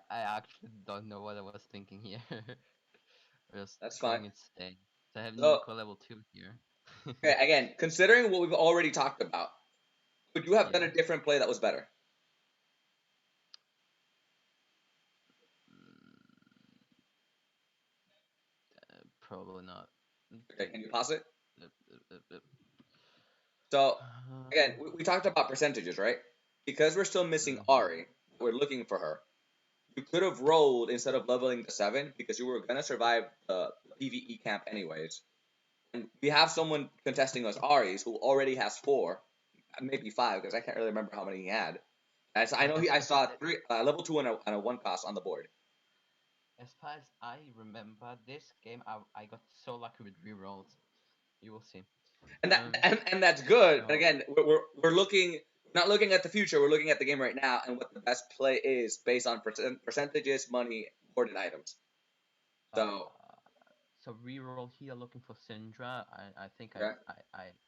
Speaker 2: I actually don't know what I was thinking here. Just
Speaker 1: That's fine.
Speaker 2: going insane. So I have
Speaker 1: So,
Speaker 2: Nico level 2 here.
Speaker 1: okay, again, considering what we've already talked about, would you have done
Speaker 2: Yeah.
Speaker 1: a different play that was better?
Speaker 2: Mm, Probably not.
Speaker 1: Okay, can you pause it?
Speaker 2: Uh, uh, uh,
Speaker 1: So, again,
Speaker 2: uh,
Speaker 1: we talked about percentages, right? Because we're still missing
Speaker 2: mhm.
Speaker 1: Ari, we're looking for her. You could have rolled instead of leveling to 7 because you were gonna survive the PVE camp anyways. And we have someone contesting us Aries who already has 4, maybe 5 because I can't really remember how many he had. And so I know I saw three level 2 and a 1 cost on the board.
Speaker 2: As far as I remember, this game I got so lucky with rerolls. You will see.
Speaker 1: And that
Speaker 2: Um,
Speaker 1: and that's good. But
Speaker 2: so
Speaker 1: again, we're looking not looking at the future. We're looking at the game right now and what the best play is based on percentages, money, boarded items. So
Speaker 2: So reroll here looking for Syndra. I think
Speaker 1: okay,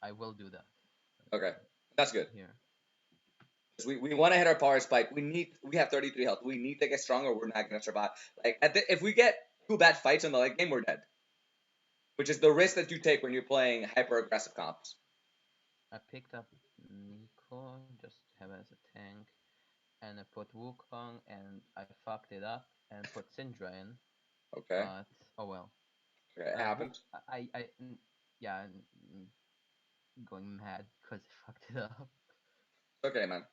Speaker 2: I will do that.
Speaker 1: okay, that's good.
Speaker 2: Here.
Speaker 1: We want to hit our power spike. We have 33 health. We need to get stronger. We're not gonna survive. Like if we get 2 bad fights in the late game, we're dead. Which is the risk that you take when you're playing hyper aggressive comps.
Speaker 2: I picked up Nico just to have as a tank, and I put Wukong, and I fucked it up and put Syndra in.
Speaker 1: Okay.
Speaker 2: But oh well.
Speaker 1: Okay, it happens.
Speaker 2: Yeah, going mad because I fucked it up.
Speaker 1: Okay, man.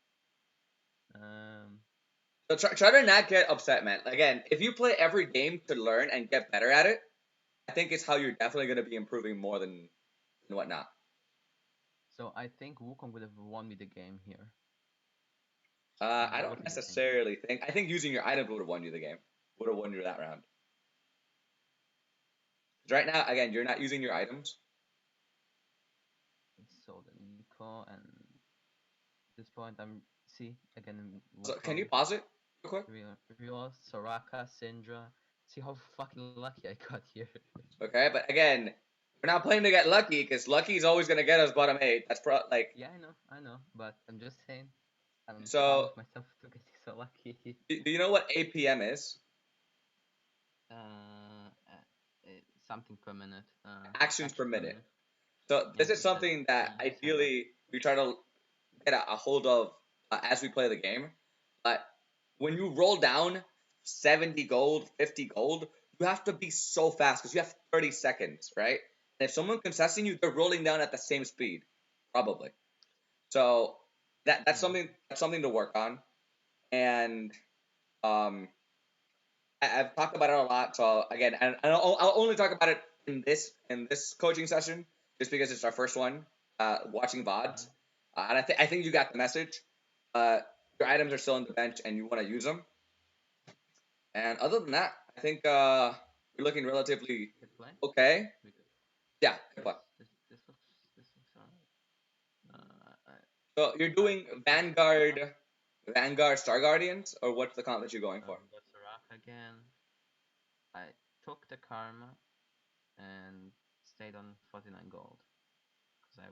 Speaker 2: Um.
Speaker 1: So try to not get upset, man. Again, if you play every game to learn and get better at it, I think it's how you're definitely going to be improving more than whatnot.
Speaker 2: So I think Wukong would have won me the game here.
Speaker 1: I don't necessarily think. I think using your items would have won you the game. Would have won you that round. Right now, again, you're not using your items.
Speaker 2: So the Nico, and at this point I'm again.
Speaker 1: So can you pause it real quick?
Speaker 2: Real Soraka, Syndra. See how fucking lucky I got here.
Speaker 1: Okay, but again, we're not playing to get lucky because lucky is always gonna get us bottom 8. That's like.
Speaker 2: Yeah, I know, but I'm just saying. I'm proud
Speaker 1: So
Speaker 2: of myself to getting so lucky.
Speaker 1: do you know what APM is?
Speaker 2: Something per minute.
Speaker 1: Actions per minute. So this is something that ideally we try to get a hold of as we play the game. But when you roll down 70 gold, 50 gold, you have to be so fast because you have 30 seconds, right? And if someone contesting you, they're rolling down at the same speed, probably. So that's something to work on. And I've talked about it a lot. So again, and I'll only talk about it in this coaching session just because it's our first one. Watching VODs, and I think you got the message. Your items are still on the bench, and you want to use them. And other than that, I think you're looking relatively okay. Yeah, good play.
Speaker 2: This looks alright.
Speaker 1: So you're doing Vanguard, Star Guardians, or what's the comp that you're going for?
Speaker 2: That's a rock again. I took the karma and stayed on 49 gold because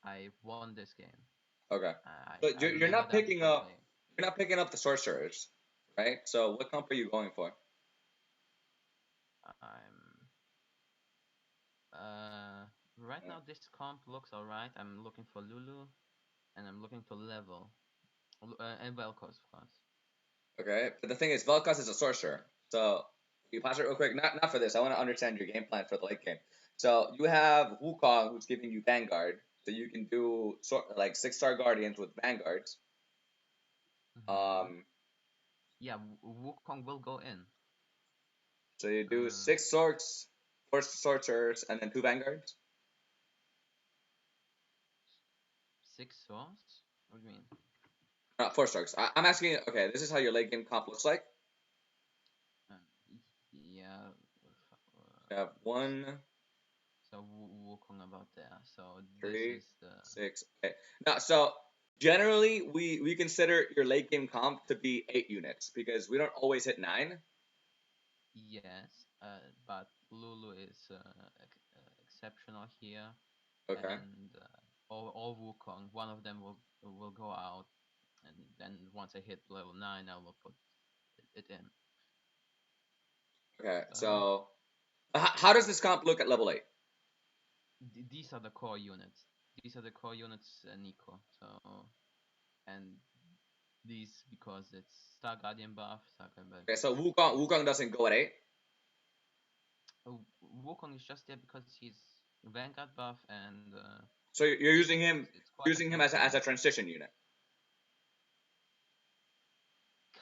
Speaker 2: I won this game.
Speaker 1: Okay. So you're not picking up. You're not picking up the sorcerers, right? So what comp are you going for?
Speaker 2: Right now this comp looks alright. I'm looking for Lulu, and I'm looking to level, and Vel'Koz of course.
Speaker 1: Okay, but the thing is, Vel'Koz is a sorcerer. So you pause it real quick. Not for this. I want to understand your game plan for the late game. So you have Wukong, who's giving you Vanguard, so you can do like 6-star Guardians with Vanguards.
Speaker 2: Yeah, Wukong will go in.
Speaker 1: So you do 6 Sorks, 4 Sorcerers, and then 2 Vanguards?
Speaker 2: 6 Swords? What do you mean?
Speaker 1: 4 Sorks. I'm asking, okay, this is how your late game comp looks like?
Speaker 2: Yeah.
Speaker 1: You have 1...
Speaker 2: So Wukong about there. So
Speaker 1: 3,
Speaker 2: this is the
Speaker 1: 6. Okay. Now, so generally, we consider your late game comp to be 8 units because we don't always hit 9.
Speaker 2: Yes, but Lulu is exceptional here.
Speaker 1: Okay.
Speaker 2: And all Wukong, one of them will go out, and then once I hit level 9, I will put it in.
Speaker 1: Okay, so how does this comp look at level 8?
Speaker 2: These are the core units. These are the core units, Nico. So, and these because it's Star Guardian buff,
Speaker 1: Okay, so Wukong doesn't go at 8?
Speaker 2: Wukong is just there because he's Vanguard buff and...
Speaker 1: so you're using him as a transition unit?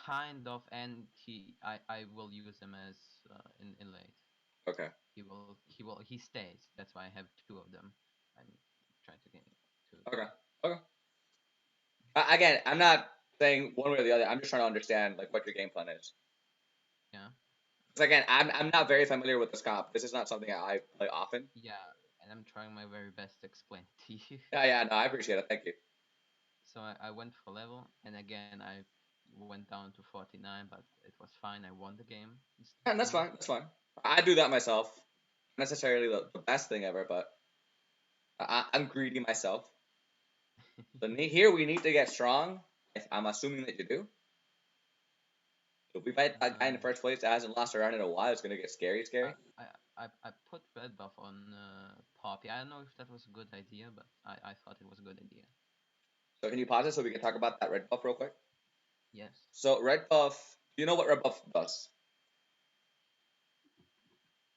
Speaker 2: Kind of, and I will use him as in late.
Speaker 1: Okay.
Speaker 2: He stays. That's why I have 2 of them. I'm trying to get 2.
Speaker 1: Okay. Again, I'm not saying one way or the other. I'm just trying to understand like what your game plan is.
Speaker 2: Yeah.
Speaker 1: Because again, I'm not very familiar with this comp. This is not something I play often.
Speaker 2: Yeah, and I'm trying my very best to explain to you.
Speaker 1: Yeah, no, I appreciate it. Thank you.
Speaker 2: So I went for level, and again I went down to 49, but it was fine. I won the game
Speaker 1: And that's
Speaker 2: instantly.
Speaker 1: fine. That's fine. I do that myself. Not necessarily the best thing ever, but I'm greedy myself. So here we need to get strong. If I'm assuming that you do. If we fight that guy in the
Speaker 2: uh,
Speaker 1: first place that hasn't lost a round in a while, it's gonna get scary,
Speaker 2: I,
Speaker 1: scary.
Speaker 2: I put red buff on Poppy. I don't know if that was a good idea, but I thought it was a good idea.
Speaker 1: So can you pause it so we can talk about that red buff real quick?
Speaker 2: Yes.
Speaker 1: So red buff, do you know what red buff does?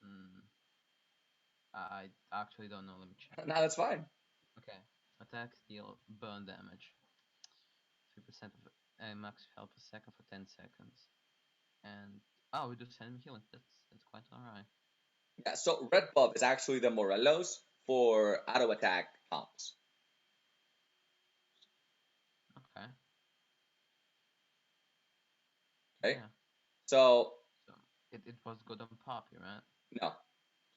Speaker 2: Mm, I actually don't know. Let me check.
Speaker 1: No, that's fine.
Speaker 2: Okay. Attack, deal, burn damage. 3% of max health per second for 10 seconds. And oh, we do enemy healing. That's quite alright.
Speaker 1: Yeah, so red buff is actually the Morellos for auto attack comps.
Speaker 2: Okay.
Speaker 1: Okay,
Speaker 2: Yeah.
Speaker 1: so
Speaker 2: So it was good on Poppy, right?
Speaker 1: no,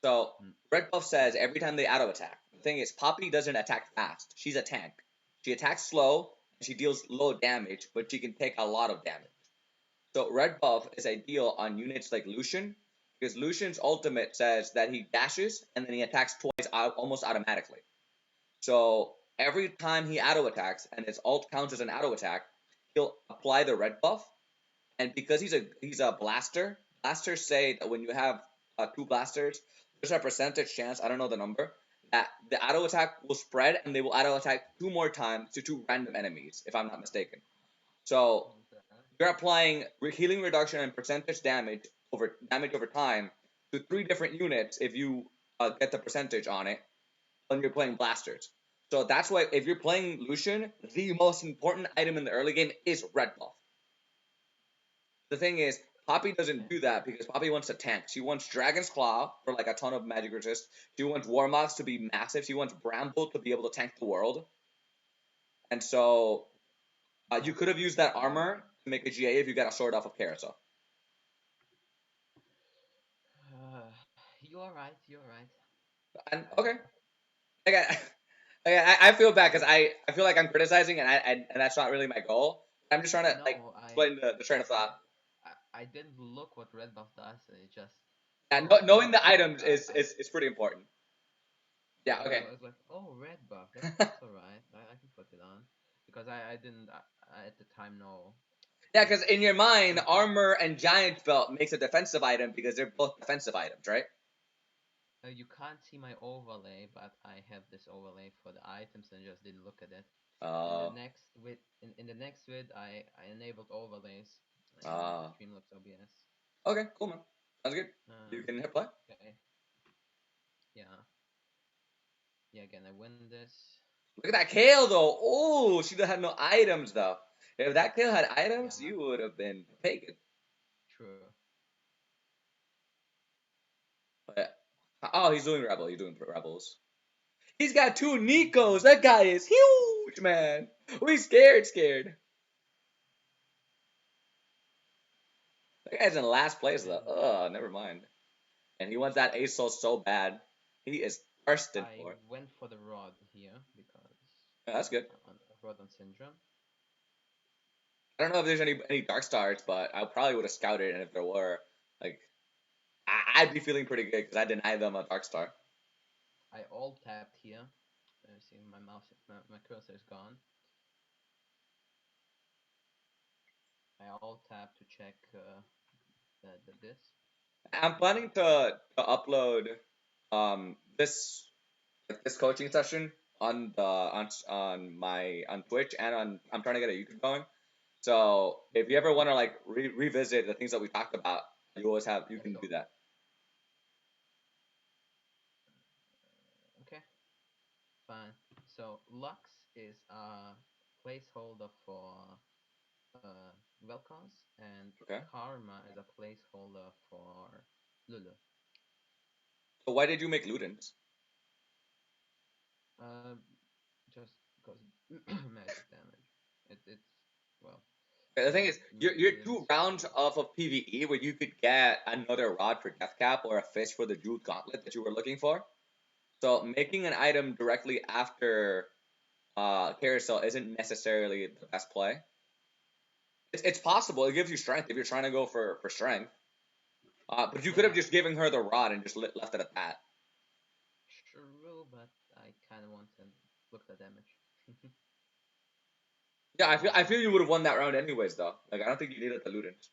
Speaker 1: so
Speaker 2: Mm.
Speaker 1: red buff says every time they auto attack. The thing is, Poppy doesn't attack fast. She's a tank. She attacks slow and she deals low damage, but she can take a lot of damage. So red buff is ideal on units like Lucian, because Lucian's ultimate says that he dashes and then he attacks twice almost automatically. So every time he auto attacks and his ult counts as an auto attack, he'll apply the red buff. And because he's a blaster, blasters say that when you have two blasters, there's a percentage chance, I don't know the number, that the auto attack will spread and they will auto attack two more times to two random enemies, if I'm not mistaken. So
Speaker 2: Okay.
Speaker 1: you're applying healing reduction and percentage damage over time to three different units if you get the percentage on it when you're playing blasters. So that's why if you're playing Lucian, the most important item in the early game is red buff. The thing is, Poppy doesn't
Speaker 2: Okay.
Speaker 1: do that because Poppy wants to tank. She wants Dragon's Claw for like a ton of magic resist. She wants Warmox to be massive. She wants Bramble to be able to tank the world. And so you could have used that armor to make a GA if you got a sword off of Carousel.
Speaker 2: You're right. You're right.
Speaker 1: And
Speaker 2: I
Speaker 1: okay, I, I feel bad because I feel like I'm criticizing and that's not really my goal. I'm just trying to like
Speaker 2: no.
Speaker 1: explain the train of thought.
Speaker 2: I didn't look what red buff does. It just
Speaker 1: And
Speaker 2: oh
Speaker 1: knowing
Speaker 2: red
Speaker 1: the
Speaker 2: buff.
Speaker 1: items is pretty important. Yeah.
Speaker 2: I
Speaker 1: Okay.
Speaker 2: was like, oh, red buff. That's alright. I can put it on because I didn't at the time know
Speaker 1: Yeah,
Speaker 2: if
Speaker 1: because in your mind,
Speaker 2: you can't
Speaker 1: armor and giant belt makes a defensive item because they're both defensive items, right?
Speaker 2: you can't see my overlay, but I have this overlay for the items and just didn't look at it. In the
Speaker 1: Uh,
Speaker 2: next vid, in the next vid, I enabled overlays in
Speaker 1: uh,
Speaker 2: Streamlabs OBS.
Speaker 1: okay, cool, man. Sounds good. You
Speaker 2: Um,
Speaker 1: can hit play.
Speaker 2: okay, yeah, yeah. Again, I win this.
Speaker 1: Look at that Kale, though. Oh, she had no items, though. If that Kale had items,
Speaker 2: Yeah,
Speaker 1: you would have been pagan.
Speaker 2: true.
Speaker 1: But, oh, he's doing Rebel. He's doing Rebels. He's got two Nikos. That guy is huge, man. We scared. That guy's in last place, though.
Speaker 2: And
Speaker 1: Oh, never mind. And he wants that ASOS so bad. He is thirsting
Speaker 2: I
Speaker 1: for it.
Speaker 2: went for the rod here because
Speaker 1: Yeah, that's good.
Speaker 2: rod on syndrome.
Speaker 1: I don't know if there's any dark stars, but I probably would have scouted, and if there were, like, I'd be feeling pretty good because I denied them a dark star.
Speaker 2: I all tapped here. See, my cursor is gone. I all tapped to check this.
Speaker 1: I'm planning to upload this coaching session on the on Twitch and I'm trying to get a YouTube going. So if you ever want to like revisit the things that we talked about, you
Speaker 2: Yeah,
Speaker 1: can
Speaker 2: so
Speaker 1: do that.
Speaker 2: okay, fine. So Lux is a placeholder for Velcons, and
Speaker 1: Okay.
Speaker 2: Karma is a placeholder for Lulu.
Speaker 1: So why did you make Ludens?
Speaker 2: Uh, just because magic damage. It's well,
Speaker 1: The thing
Speaker 2: yeah,
Speaker 1: is, you're
Speaker 2: Ludens.
Speaker 1: 2 rounds off of PVE where you could get another rod for Death Cap or a fish for the Jeweled Gauntlet that you were looking for. So making an item directly after carousel isn't necessarily the best play. It's possible. It gives you strength if you're trying to go for strength. But you could have
Speaker 2: Yeah,
Speaker 1: just given her the rod and just left it at that.
Speaker 2: true, but I kind of want to look at the damage.
Speaker 1: Yeah, I
Speaker 2: uh,
Speaker 1: feel you would have won that round anyways, though. Like, I don't think you needed the Ludens.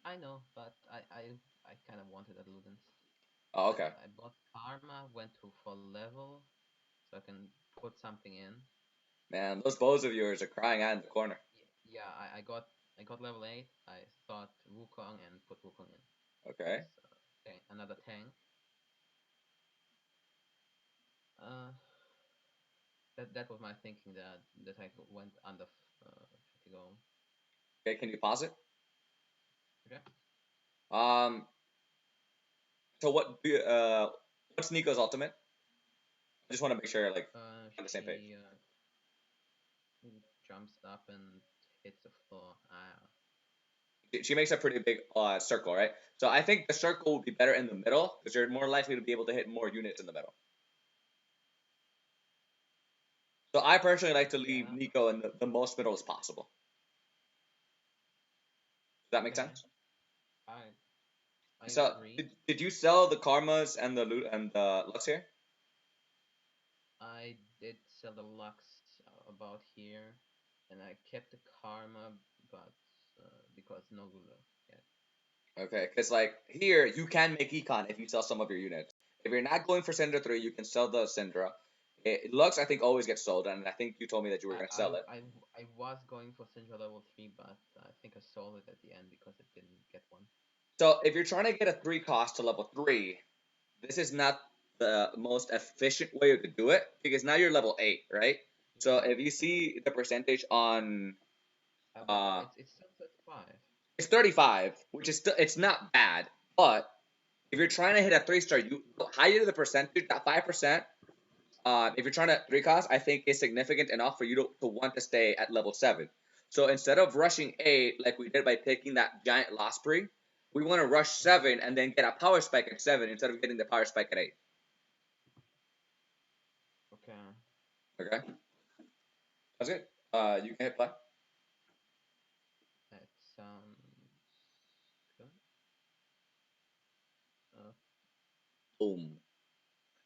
Speaker 2: I know, but I kind of wanted a Ludens.
Speaker 1: Oh, okay.
Speaker 2: I bought Karma, went to full level, so I can put something in.
Speaker 1: Man, those bows of yours are crying out in the corner.
Speaker 2: Yeah, I got level 8. I thought Wukong and put Wukong in.
Speaker 1: Okay.
Speaker 2: As another tank. Uh, that was my thinking that I went under 50 gold.
Speaker 1: Okay, can you pause it?
Speaker 2: Okay.
Speaker 1: Um, so what's Nico's ultimate? I just want to make sure, like, on the same page.
Speaker 2: She jumps up and hits the floor.
Speaker 1: She makes a pretty big circle, right? So I think the circle would be better in the middle because you're more likely to be able to hit more units in the middle. So I personally like to leave
Speaker 2: Yeah.
Speaker 1: Nico in the most middle as possible. Does that make
Speaker 2: Okay.
Speaker 1: sense?
Speaker 2: I
Speaker 1: So
Speaker 2: agree.
Speaker 1: did you sell the karmas and the lux here?
Speaker 2: I did sell the Lux about here, and I kept the Karma, but because no Lulu yet.
Speaker 1: Okay, because like here you can make econ if you sell some of your units. If you're not going for Syndra 3, you can sell the Syndra. Lux I think always gets sold, and I think you told me that you were gonna
Speaker 2: I,
Speaker 1: sell it.
Speaker 2: I, I was going for Syndra level 3, but I think I sold it at the end because it didn't get one.
Speaker 1: So if you're trying to get a 3 cost to level 3, this is not the most efficient way to do it because now you're level 8, right? So
Speaker 2: Yeah,
Speaker 1: if you
Speaker 2: yeah.
Speaker 1: see the percentage on
Speaker 2: But
Speaker 1: uh
Speaker 2: it's still 35.
Speaker 1: it's 35, which is still it's not bad, but if you're trying to hit a 3-star, you the higher the percentage, that 5%, if you're trying to 3 cost, I think is significant enough for you to want to stay at level 7. So instead of rushing 8 like we did by picking that giant loss pre, we want to rush
Speaker 2: Mhm.
Speaker 1: 7 and then get a power spike at 7 instead of getting the power spike at 8.
Speaker 2: Okay.
Speaker 1: Okay, that's good. You can hit play.
Speaker 2: That sounds good. Uh,
Speaker 1: Boom.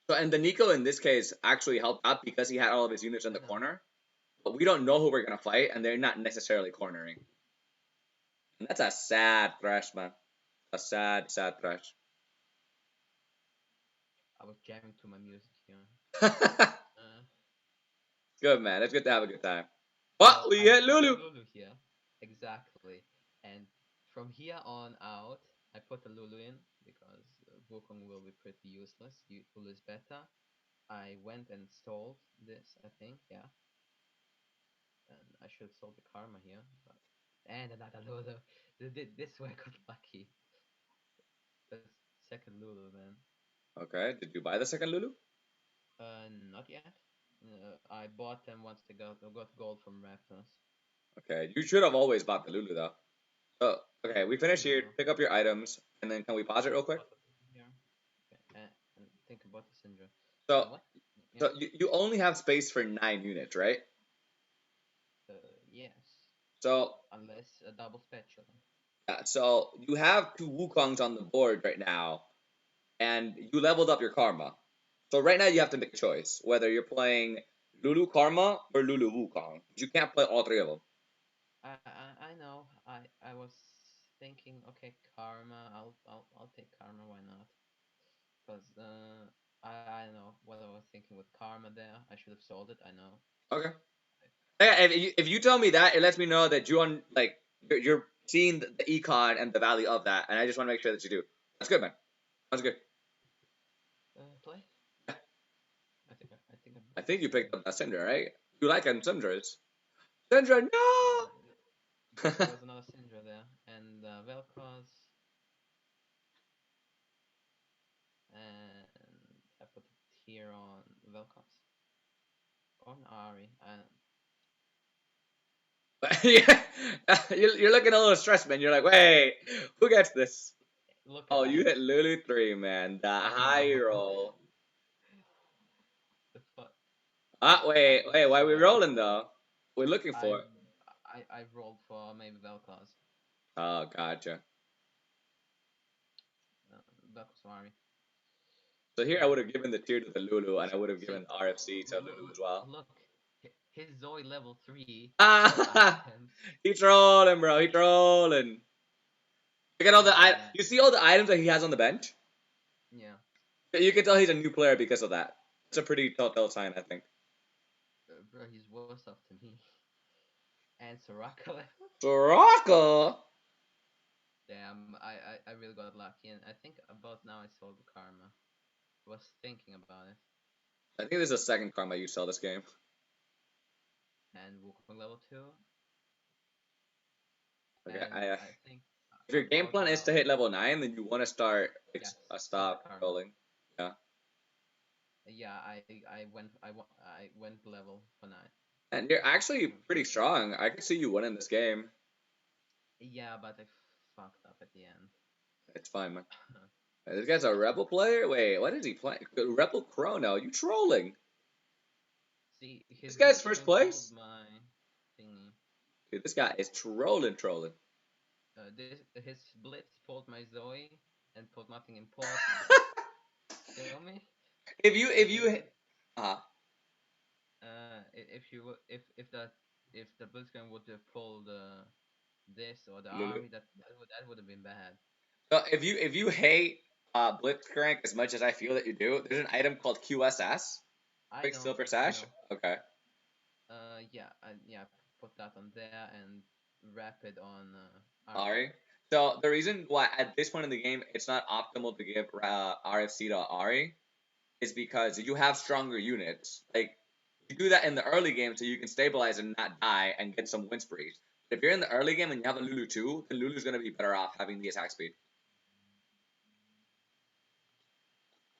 Speaker 1: So and the Nico in this case actually helped out because he had all of his units in
Speaker 2: I
Speaker 1: the
Speaker 2: know.
Speaker 1: corner. But we don't know who we're gonna fight, and they're not necessarily cornering. And that's a sad thresh, man. A sad, sad thresh.
Speaker 2: I was jamming to my music here. Uh,
Speaker 1: Good, man. It's good to have a good time. But
Speaker 2: so
Speaker 1: we
Speaker 2: I
Speaker 1: hit
Speaker 2: put a
Speaker 1: Lulu.
Speaker 2: Lulu here. Exactly. And from here on out, I put a Lulu in because Wukong will be pretty useless. Lulu is better. I went and sold this, I think, yeah. And I should have sold the Karma here. But... And another Lulu. This way I got lucky. The second Lulu, man.
Speaker 1: Okay, did you buy the second Lulu?
Speaker 2: Not yet. I bought them once I got gold from Raptors.
Speaker 1: Okay, you should have always bought the Lulu, though. So, okay, we
Speaker 2: I
Speaker 1: finished here.
Speaker 2: know.
Speaker 1: Pick up your items, and then can we pause it real
Speaker 2: Think
Speaker 1: quick?
Speaker 2: about the here. Okay, and think about the Syndra.
Speaker 1: So,
Speaker 2: What? Yeah.
Speaker 1: you only have space for 9 units, right?
Speaker 2: Uh, yes.
Speaker 1: So,
Speaker 2: Unless a double spatula.
Speaker 1: yeah, so you have 2 Wukongs on the board right now, and you leveled up your Karma. So right now you have to make a choice whether you're playing Lulu Karma or Lulu Wukong. You can't play all 3 of them.
Speaker 2: I know. I was thinking, okay, Karma. I'll take Karma. Why not? Because I know what I was thinking with Karma there. I should have sold it. I know.
Speaker 1: Okay. Yeah, if you tell me that, it lets me know that you're seeing the econ and the value of that, and I just want to make sure that you do. That's good, man. That's good.
Speaker 2: Play. I think I
Speaker 1: I
Speaker 2: bought
Speaker 1: think you
Speaker 2: this
Speaker 1: picked
Speaker 2: Syndra.
Speaker 1: up that Syndra, right? You like them Syndras. Syndra,
Speaker 2: Yeah,
Speaker 1: no!
Speaker 2: there was another Syndra there, and Vel'Koz, and I put it here on Vel'Koz on Ari.
Speaker 1: Yeah, you're looking a little stressed, man. You're like, wait, who gets this?
Speaker 2: Look
Speaker 1: Oh,
Speaker 2: at
Speaker 1: you
Speaker 2: that.
Speaker 1: hit Lulu 3, man. The
Speaker 2: I
Speaker 1: high
Speaker 2: know.
Speaker 1: roll.
Speaker 2: The fuck.
Speaker 1: Wait,
Speaker 2: was
Speaker 1: wait. Why are we
Speaker 2: so
Speaker 1: rolling though? We're looking
Speaker 2: I
Speaker 1: for it.
Speaker 2: I rolled for maybe Vel'Koz.
Speaker 1: Oh, gotcha.
Speaker 2: Uh, Vel'Koz Army.
Speaker 1: So here I would have given the tier to the Lulu, and I would have
Speaker 2: See,
Speaker 1: given RFC to Lulu as well.
Speaker 2: look, his Zoe level 3
Speaker 1: Ah,
Speaker 2: items.
Speaker 1: he trolling, bro. He trolling. Look at all the
Speaker 2: Yeah,
Speaker 1: you see all the items that he has on the bench.
Speaker 2: yeah.
Speaker 1: You can tell he's a new player because of that. It's a pretty telltale sign, I think.
Speaker 2: Bro, he's worse off to me. And Soraka level.
Speaker 1: Soraka.
Speaker 2: Damn, I really got lucky, and I think about now I sold the karma. Was thinking about it.
Speaker 1: I think this is the second karma you sell this game.
Speaker 2: And Wukong level 2.
Speaker 1: Okay,
Speaker 2: And I think
Speaker 1: if your game
Speaker 2: about
Speaker 1: plan is
Speaker 2: now.
Speaker 1: to hit level 9, then you want to start
Speaker 2: Yes, sell the
Speaker 1: stop
Speaker 2: karma.
Speaker 1: rolling. Yeah.
Speaker 2: Yeah, I went level for 9.
Speaker 1: And you're actually pretty strong. I could see you winning this game.
Speaker 2: Yeah, but I fucked up at the end.
Speaker 1: It's fine, man. This guy's a rebel player? Wait, what is he playing? Rebel Chrono, you trolling.
Speaker 2: See,
Speaker 1: This
Speaker 2: his
Speaker 1: guy's first
Speaker 2: Blitzcrank pulled
Speaker 1: place?
Speaker 2: my thingy.
Speaker 1: Dude, this guy is trolling.
Speaker 2: His Blitz pulled my Zoe and pulled nothing important. Feel me?
Speaker 1: if you
Speaker 2: If the Blitzcrank would have pulled this or the
Speaker 1: Lulu.
Speaker 2: army, that would have been bad.
Speaker 1: So if you hate Blitzcrank as much as I feel that you do, there's an item called QSS. Quick Silver Sash. Okay.
Speaker 2: Yeah, put that on there and wrap it on
Speaker 1: Ari. So the reason why at this point in the game it's not optimal to give RFC to Ari is because you have stronger units. Like you do that in the early game so you can stabilize and not die and get some win sprees. But if you're in the early game and you have a Lulu too, then Lulu's gonna be better off having the attack speed.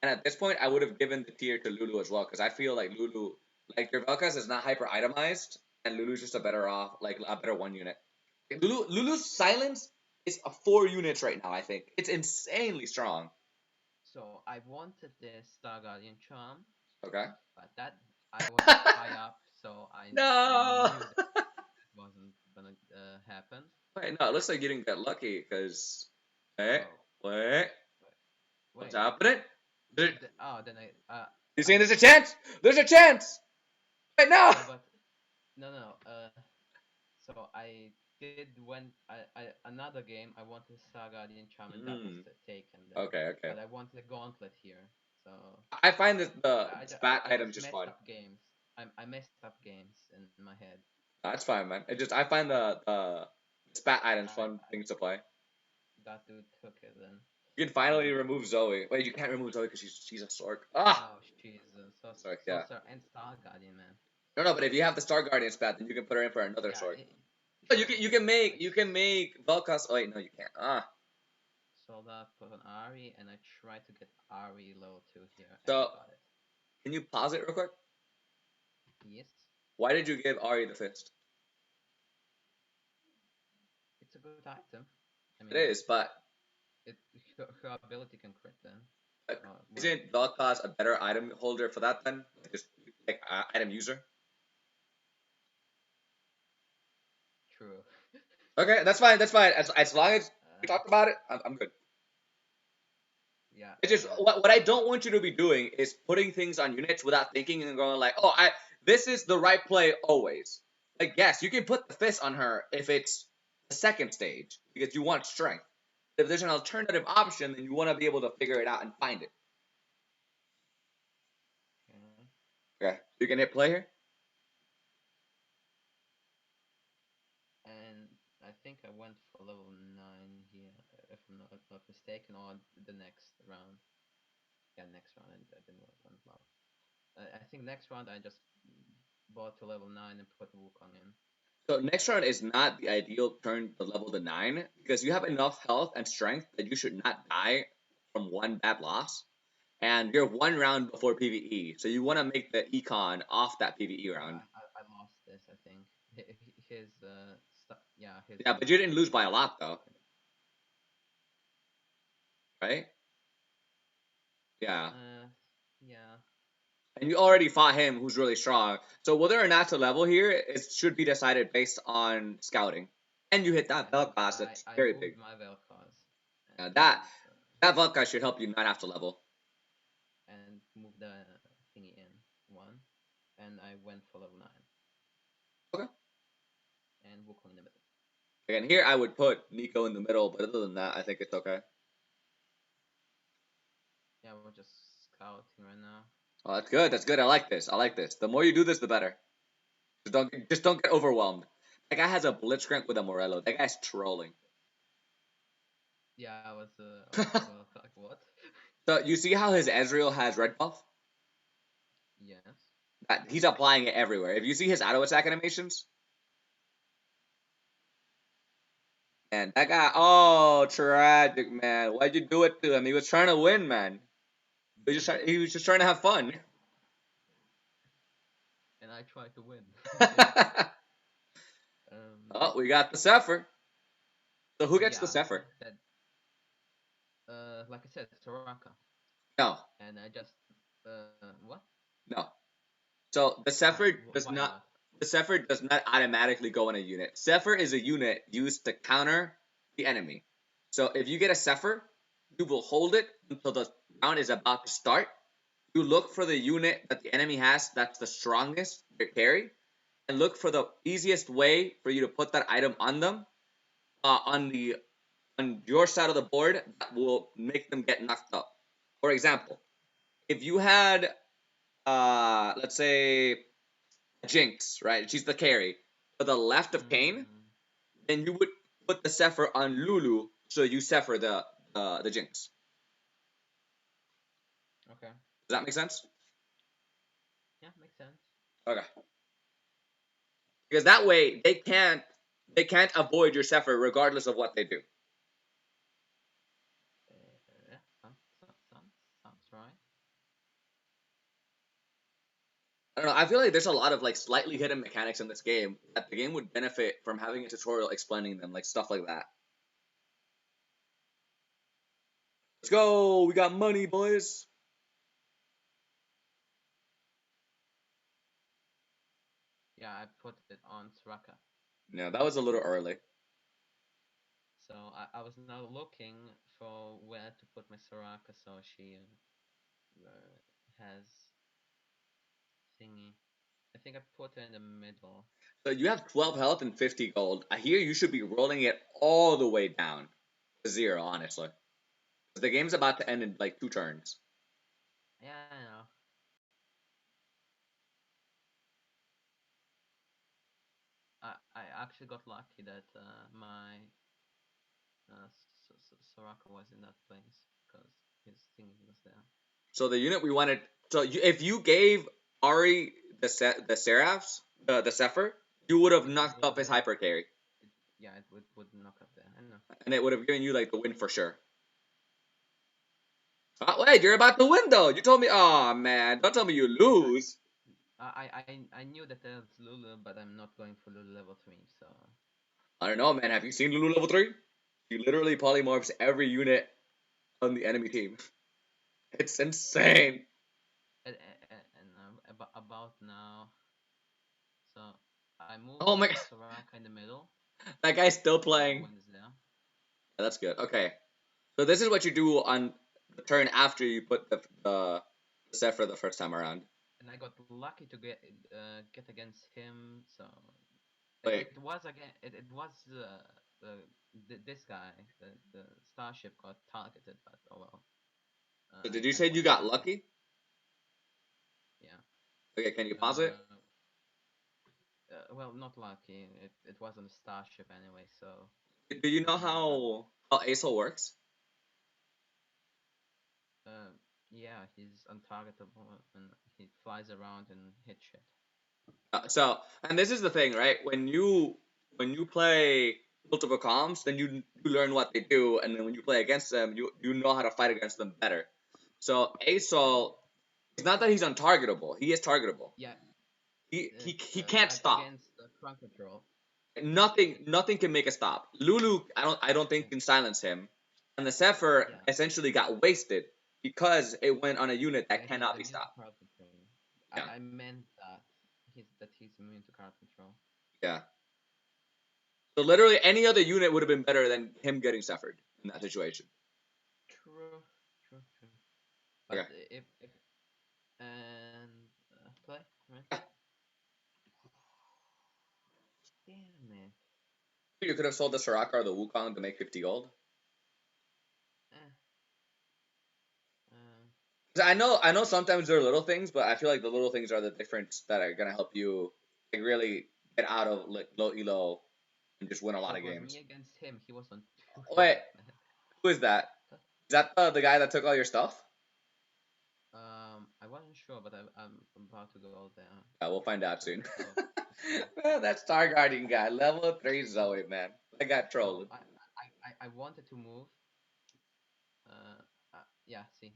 Speaker 1: And at this point, I would have given the tier to Lulu as well because I feel like Lulu, like your Vel'Koz is not hyper itemized, and Lulu's just a better off, like a better one unit. Lulu's silence is a 4 units right now. I think it's insanely strong.
Speaker 2: So I wanted this Star Guardian charm,
Speaker 1: Okay.
Speaker 2: but that I was high up, so I
Speaker 1: No.
Speaker 2: knew that wasn't gonna happen.
Speaker 1: Wait, no. It looks like you didn't get lucky because. Wait,
Speaker 2: Oh,
Speaker 1: wait. What's
Speaker 2: wait.
Speaker 1: happening?
Speaker 2: Then I
Speaker 1: You saying there's a chance? There's a chance. Wait, no.
Speaker 2: no, but no. So I did when another game I wanted Star Guardian charm and that was taken then.
Speaker 1: Okay.
Speaker 2: But I wanted a gauntlet here, so
Speaker 1: I find that the spat
Speaker 2: I
Speaker 1: item
Speaker 2: just
Speaker 1: just
Speaker 2: messed
Speaker 1: fun.
Speaker 2: up games. I messed up games in my head.
Speaker 1: That's fine, man. I find the spat items
Speaker 2: I,
Speaker 1: fun things to play.
Speaker 2: that dude took it then.
Speaker 1: You can finally remove Zoe. Wait, you can't remove Zoe because she's a Sork. Ah,
Speaker 2: Oh, she's
Speaker 1: Sork, yeah.
Speaker 2: Sorcerer and Star Guardian, man.
Speaker 1: No, but if you have the Star Guardian spat, then you can put her in for another
Speaker 2: Yeah,
Speaker 1: Sork. No, you can make Vel'Koz. Oh wait, no, you can't.
Speaker 2: Sold out, put on Ari, and I tried to get Ari level 2 here, and
Speaker 1: So
Speaker 2: I got it.
Speaker 1: can you pause it real quick?
Speaker 2: Yes.
Speaker 1: Why did you give Ari the fist?
Speaker 2: It's a good item. I mean,
Speaker 1: It is, but
Speaker 2: her ability can crit then.
Speaker 1: isn't Vel'Koz a better item holder for that then? Just like item user.
Speaker 2: True.
Speaker 1: Okay, that's fine. As long as we talked about it, I'm good.
Speaker 2: Yeah.
Speaker 1: It's just what I don't want you to be doing is putting things on units without thinking and going like, oh, this is the right play always. Like, yes, you can put the fist on her if it's the second stage because you want strength. If there's an alternative option, then you want to be able to figure it out and find it. Okay, you can hit play here.
Speaker 2: And I think I went for level 9 here, if I'm not mistaken, or the next round. Yeah, next round I didn't went well. I think next round I just bought to level 9 and put Wukong in.
Speaker 1: So next round is not the ideal turn to level to 9 because you have enough health and strength that you should not die from one bad loss. And you're 1 round before PvE, so you want to make the econ off that PvE round.
Speaker 2: I lost this, I think. His
Speaker 1: Yeah, but you didn't lose by a lot though, right? Yeah.
Speaker 2: Yeah.
Speaker 1: and you already fought him, who's really strong. So whether or not to level here, it should be decided based on scouting. And you hit that belt pass. That's
Speaker 2: I
Speaker 1: very
Speaker 2: moved
Speaker 1: big.
Speaker 2: my Vel'Koz
Speaker 1: Yeah,
Speaker 2: and
Speaker 1: that Vodka should help you not have to level.
Speaker 2: and move the thingy in one, and I went for level 9.
Speaker 1: Okay.
Speaker 2: And Wukong in the middle.
Speaker 1: Again, here I would put Nico in the middle, but other than that, I think it's okay.
Speaker 2: Yeah, we're just scouting right now.
Speaker 1: Oh, that's good. That's good. I like this. I like this. The more you do this, the better. Just don't get overwhelmed. That guy has a Blitzcrank with a Morello. That guy's trolling.
Speaker 2: Yeah, I was well, like, what?
Speaker 1: So you see how his Ezreal has red buff?
Speaker 2: Yes.
Speaker 1: He's applying it everywhere. If you see his auto attack animations, and that guy, oh, tragic, man. Why'd you do it to him? He was trying to win, man. He was just trying to have fun.
Speaker 2: And I tried to win.
Speaker 1: Oh, we got the Zephyr. So who gets
Speaker 2: yeah,
Speaker 1: the Zephyr?
Speaker 2: that, like I said, Soraka.
Speaker 1: No,
Speaker 2: And I just what?
Speaker 1: no. So the Zephyr does
Speaker 2: Why
Speaker 1: not.
Speaker 2: not?
Speaker 1: The Zephyr does not automatically go in a unit. Zephyr is a unit used to counter the enemy. So if you get a Zephyr, you will hold it until the round is about to start. You look for the unit that the enemy has that's the strongest their carry, and look for the easiest way for you to put that item on them, on your side of the board that will make them get knocked up. For example, if you had, let's say, Jinx, right? She's the carry to the left of Kane, then you would put the Zephyr on Lulu, so you Zephyr the Jinx.
Speaker 2: Okay.
Speaker 1: Does that make sense?
Speaker 2: Yeah, makes sense.
Speaker 1: Okay. Because that way they can't avoid your Zephyr regardless of what they do.
Speaker 2: Yeah, sounds right.
Speaker 1: I don't know. I feel like there's a lot of like slightly hidden mechanics in this game that the game would benefit from having a tutorial explaining them, like stuff like that. Let's go. We got money, boys.
Speaker 2: Yeah, I put it on Soraka.
Speaker 1: No, that was a little early.
Speaker 2: So I was now looking for where to put my Soraka, so she has thingy. I think I put her in the middle.
Speaker 1: So you have 12 health and 50 gold. I hear you should be rolling it all the way down to 0, honestly. The game's about to end in like 2 turns.
Speaker 2: Yeah, I know. I actually got lucky that my Soraka was in that place because his thingy was there.
Speaker 1: So the unit we wanted. So if you gave Ari the Seraphs, the Zephyr, you would have knocked up his hyper carry.
Speaker 2: Yeah, it would knock up there. I know.
Speaker 1: And it would have given you like the win for sure. Wait, you're about to win though. You told me, oh man, don't tell me you lose.
Speaker 2: I knew that there's Lulu, but I'm not going for Lulu level 3, so.
Speaker 1: I don't know, man. Have you seen Lulu level 3? He literally polymorphs every unit on the enemy team. It's insane.
Speaker 2: And about now, so I moved
Speaker 1: Oh my god,
Speaker 2: Soraka in the middle.
Speaker 1: that guy's still playing.
Speaker 2: When is there?
Speaker 1: Yeah, that's good. Okay, so this is what you do on the turn after you put the Zephyr the first time around.
Speaker 2: And I got lucky to get against him, so
Speaker 1: Wait,
Speaker 2: it was again it was this guy the starship got targeted, but oh well.
Speaker 1: so did you
Speaker 2: I
Speaker 1: say you
Speaker 2: pushed
Speaker 1: got
Speaker 2: through.
Speaker 1: lucky?
Speaker 2: Yeah.
Speaker 1: Okay, can you pause it?
Speaker 2: Well, not lucky. It wasn't a starship anyway, so.
Speaker 1: Do you know how ASOL works?
Speaker 2: Uh, yeah, he's untargetable and he flies around and hits shit.
Speaker 1: And this is the thing, right? When you play multiple comms, then you learn what they do, and then when you play against them, you know how to fight against them better. So ASOL, it's not that he's untargetable. He is targetable.
Speaker 2: Yeah.
Speaker 1: He can't stop.
Speaker 2: Against Front Control.
Speaker 1: Nothing can make a stop. Lulu, I don't think can silence him, and the Zephyr essentially got wasted because it went on a unit that cannot be stopped. Yeah,
Speaker 2: I meant that he's immune to crowd control.
Speaker 1: yeah. So literally any other unit would have been better than him getting suffered in that situation.
Speaker 2: True, true, true. But
Speaker 1: Okay.
Speaker 2: if and play, right?
Speaker 1: Yeah.
Speaker 2: Damn it.
Speaker 1: You could have sold the Soraka or the Wukong to make 50 gold.
Speaker 2: Eh. Uh,
Speaker 1: 'Cause I know sometimes there are little things, but I feel like the little things are the difference that are gonna help you like really get out of like low elo and just win a lot
Speaker 2: it
Speaker 1: of
Speaker 2: was me
Speaker 1: games.
Speaker 2: against him. He was on 2
Speaker 1: Wait,
Speaker 2: health, man.
Speaker 1: who is that? Is that the guy that took all your stuff?
Speaker 2: I wasn't sure, but I'm about to go there.
Speaker 1: Yeah, we'll find out soon.
Speaker 2: So to see.
Speaker 1: That Star Guardian guy, level 3 Zoe, man. I got
Speaker 2: So
Speaker 1: trolled.
Speaker 2: I wanted to move. Uh, yeah. See,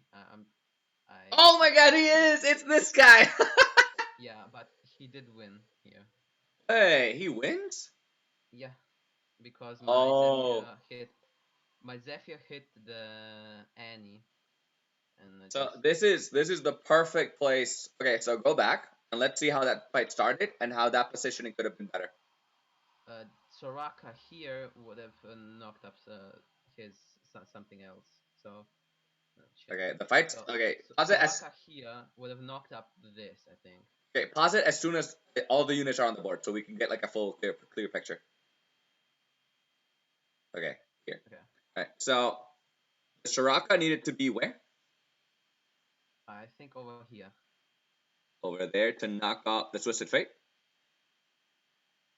Speaker 1: Oh my god,
Speaker 2: tried
Speaker 1: he
Speaker 2: to move.
Speaker 1: is! It's this guy!
Speaker 2: Yeah, but he did win here.
Speaker 1: Hey, he wins?
Speaker 2: Yeah, because
Speaker 1: Oh.
Speaker 2: My Zephyr hit the Annie, and I
Speaker 1: So
Speaker 2: just
Speaker 1: this is the perfect place. Okay, so go back and let's see how that fight started and how that positioning could have been better.
Speaker 2: Soraka here would have knocked up his something else. So shit.
Speaker 1: Okay, the fight.
Speaker 2: So
Speaker 1: Okay, pause it as
Speaker 2: Soraka here would have knocked up this, I think.
Speaker 1: okay. Pause it as soon as all the units are on the board, so we can get like a full clear picture. Okay, here.
Speaker 2: Okay.
Speaker 1: All right. So the Soraka needed to be where?
Speaker 2: I think over here.
Speaker 1: Over there to knock off the Twisted Fate.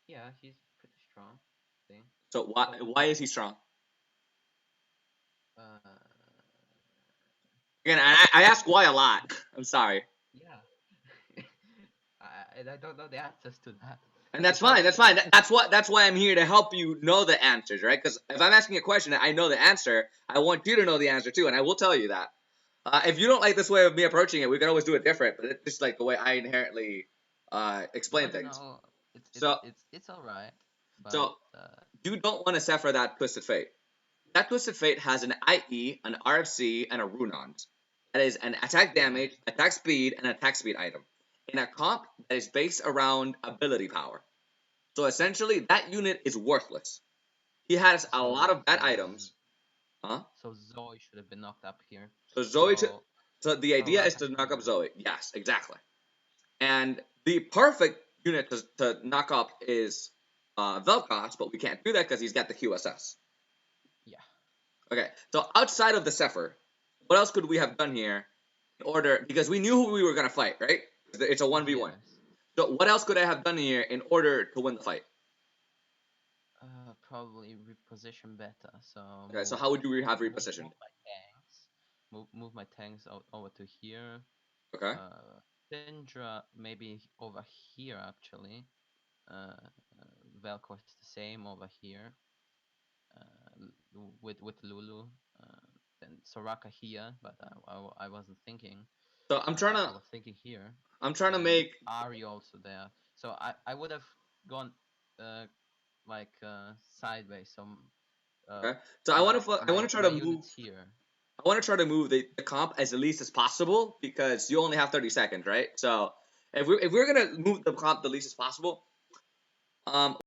Speaker 2: Yeah, he's pretty strong. Thing.
Speaker 1: So why is he strong?
Speaker 2: Uh,
Speaker 1: Again, I ask why a lot. I'm sorry.
Speaker 2: yeah. I don't know the answers to that.
Speaker 1: And that's
Speaker 2: Because
Speaker 1: fine. That's fine. That's why I'm here to help you know the answers, right? Because if I'm asking a question and I know the answer, I want you to know the answer too, and I will tell you that. If you don't like this way of me approaching it, we can always do it different. But it's just like the way I inherently explain things.
Speaker 2: no,
Speaker 1: So
Speaker 2: it's all right, but
Speaker 1: so you don't want to suffer that Twisted Fate. That Twisted Fate has an IE, an RFC, and a Runons. That is an attack damage, attack speed, and attack speed item in a comp that is based around ability power. So essentially, that unit is worthless. He has a lot of bad items. Huh?
Speaker 2: So Zoe should have been knocked up here.
Speaker 1: So
Speaker 2: So
Speaker 1: so the idea is
Speaker 2: Soraka
Speaker 1: to knock up
Speaker 2: here.
Speaker 1: Zoe. Yes, exactly. And the perfect unit to knock up is Vel'Koz, but we can't do that because he's got the QSS.
Speaker 2: Yeah.
Speaker 1: Okay, so outside of the Zephyr, what else could we have done here in order, because we knew who we were going to fight, right? It's a 1v1.
Speaker 2: Yes.
Speaker 1: So what else could I have done here in order to win the fight?
Speaker 2: Probably reposition better. So
Speaker 1: Okay, so how would you have repositioned?
Speaker 2: move my tanks. Move my tanks over to here.
Speaker 1: Okay.
Speaker 2: Syndra maybe over here actually. Velcro is the same over here. With Lulu. Then Soraka here, but I wasn't thinking.
Speaker 1: So
Speaker 2: I was thinking here.
Speaker 1: I'm trying to
Speaker 2: And
Speaker 1: make
Speaker 2: Ari also there. So I would have gone like sideways. So
Speaker 1: okay. So I want to try
Speaker 2: my
Speaker 1: to move.
Speaker 2: units here.
Speaker 1: I want to try to move the comp as least as possible because you only have 30 seconds, right? So if we're gonna move the comp the least as possible,